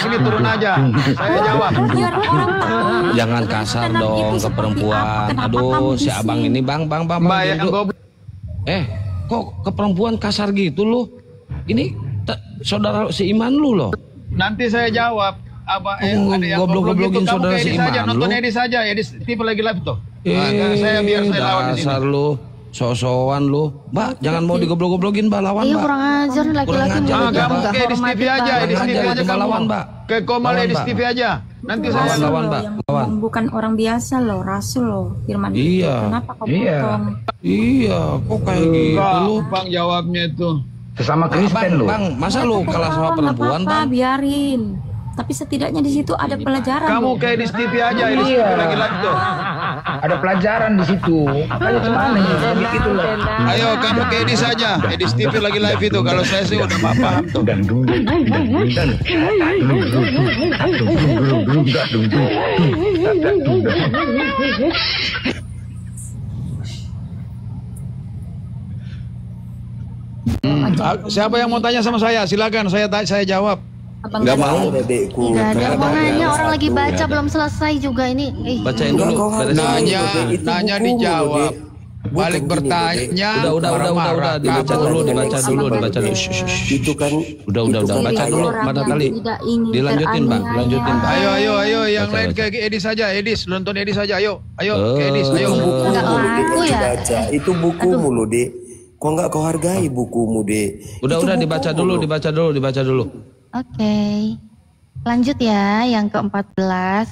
J: ini turun aja. Saya jawab.
E: Biar orang tahu.
D: Jangan kasar
E: Tenang
D: dong
E: itu
D: ke
E: seperti
D: perempuan.
E: apa, kenapa
D: Aduh,
E: kamu
D: si
E: bising?
D: abang ini bang,
J: Mbak yang
D: duduk.
J: goblok.
D: Kok ke perempuan kasar gitu lu? Ini saudara seiman lu loh.
J: Nanti saya jawab. Apa ada yang
D: goblok-goblokin
J: kamu
D: saudara
J: ke Edi
D: seiman
J: saja, nonton
D: lu.
J: Edi saja. Edi TV lagi live tuh. Saya biar saya lawan di sini.
D: dasar lu, so-soan lu. Mbak, jangan mau digoblok-goblokin, Mbak, lawan,
I: Iya,
D: Mbak.
I: kurang ajar nih laki-laki.
D: Kurang ajar,
I: mulut
J: kamu
I: nggak
J: ke Edi
I: hormati
J: TV aja,
I: banget.
J: Edi TV aja
D: Mbak,
J: kamu.
D: lawan, Mbak.
J: Ke Komal
D: Lawan,
J: Edi
D: Mbak.
J: TV aja. Nanti saya
D: Lawan, lawan, Mbak.
E: Yang
D: Lawan.
E: bukan orang biasa loh, rasul loh, firman itu.
D: Iya.
E: Kenapa kau potong?
D: Iya, kok kayak gitu lu?
J: Gampang jawabnya itu.
C: Sesama Kristen lu.
D: Bang, masa lu kalah sama
E: Nggak
D: perempuan,
E: apa-apa,
D: Bang?
E: biarin. Tapi setidaknya di situ ada pelajaran.
J: Kamu kayak di TV aja, ini lagi live tuh.
C: Ada pelajaran di situ. Makanya gimana ya? Begitu lah.
J: Ayo kamu kayak Edis aja. Edis TV lagi live itu. Kalau saya sih udah paham tuh. Siapa yang mau tanya sama saya? Silakan saya jawab.
H: Nggak mau, dedekku.
I: Tidak ada mau nanya, orang lagi baca belum selesai juga ini.
D: Bacain dulu.
J: Nanya dijawab. Balik bertanya.
D: Udah, dibaca dulu.
H: Itu kan.
D: Udah, baca dulu. Mana kali? Dilanjutin bang.
J: Ayo, yang lain kayak Edis aja. Edis, nonton Edis aja. Ayo, ke Edis. Ayo.
I: Nggak laku ya.
H: Itu bukumu loh, Dek. Kok nggak kau hargai bukumu, Dek?
D: Udah, dibaca dulu.
I: Oke. Lanjut ya, yang ke-14.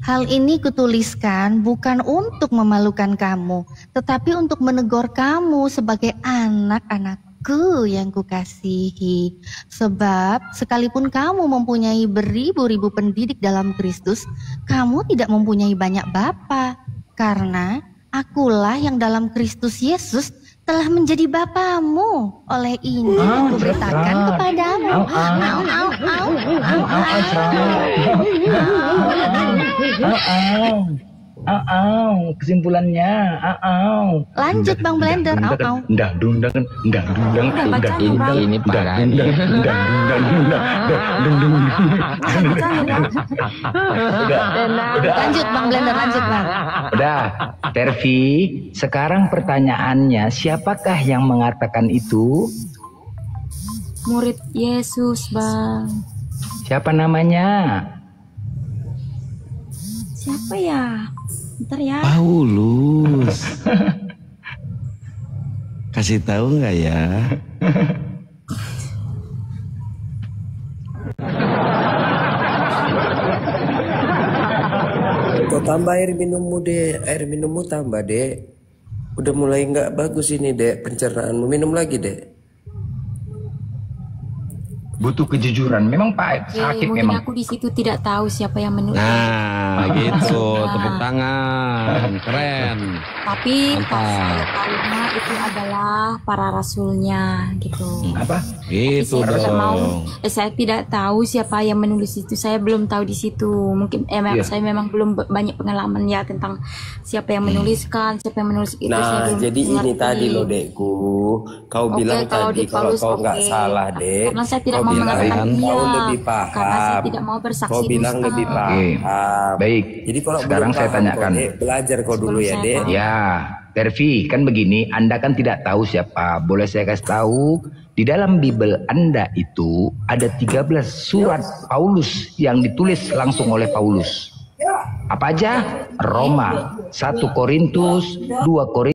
I: Hal ini kutuliskan bukan untuk memalukan kamu, tetapi untuk menegur kamu sebagai anak-anakku yang kukasihi. Sebab sekalipun kamu mempunyai beribu-ribu pendidik dalam Kristus, kamu tidak mempunyai banyak bapa. Karena akulah yang dalam Kristus Yesus telah menjadi bapamu. Oleh ini aku beritakan kepadamu.
C: Kesimpulannya.
I: Lanjut Bang Blender.
C: Ini parahnya.
I: Lanjut Bang Blender, lanjut Bang.
C: Udah, Tervi, sekarang pertanyaannya, siapakah yang mengatakan itu?
E: Murid Yesus, Bang.
C: Siapa namanya?
E: Siapa ya? Bentar ya.
D: Paulus. Kasih tahu nggak ya?
H: Kau tambah air minummu, Dek. Air minummu tambah, Dek. Udah mulai nggak bagus ini, Dek, pencernaanmu. Minum lagi, Dek.
C: Butuh kejujuran. Memang Pak sakit
E: mungkin
C: memang.
E: aku di situ tidak tahu siapa yang menulis.
D: Nah, gitu. Tepuk tangan. Keren.
E: Tapi
D: Mantap.
E: saya tahunya itu adalah para rasulnya gitu.
C: Apa?
D: Gitu
E: Saya tidak mau,
D: dong.
E: saya tidak tahu siapa yang menulis itu. Saya belum tahu di situ. Mungkin saya memang belum banyak pengalaman ya tentang siapa yang menuliskan, siapa yang menulis itu.
H: Nah,
E: saya belum
H: jadi ini
E: mengerti.
H: tadi loh, Dekku. Kau bilang
E: kalau
H: tadi
E: di
H: kalau
E: Paulus,
H: kau nggak salah, Dek.
E: Karena saya tidak
H: Kau
E: mau
H: bilang
E: mengatakan
H: kau
E: iya.
H: lebih paham.
E: Karena saya tidak mau bersaksi
H: Kau bilang
E: dusta.
H: lebih
C: Oke.
H: paham.
C: Baik.
H: Jadi kalau
C: Sekarang
H: belum
C: saya
H: paham,
C: tanyakan.
H: kau, Dek, belajar kau dulu ya,
E: Sebelum
H: Dek.
E: saya
C: Ya, Tervi, kan begini, Anda kan tidak tahu siapa. Boleh saya kasih tahu, di dalam Bible Anda itu ada 13 surat Paulus yang ditulis langsung oleh Paulus. Apa aja? Roma, 1 Korintus, 2 Korintus.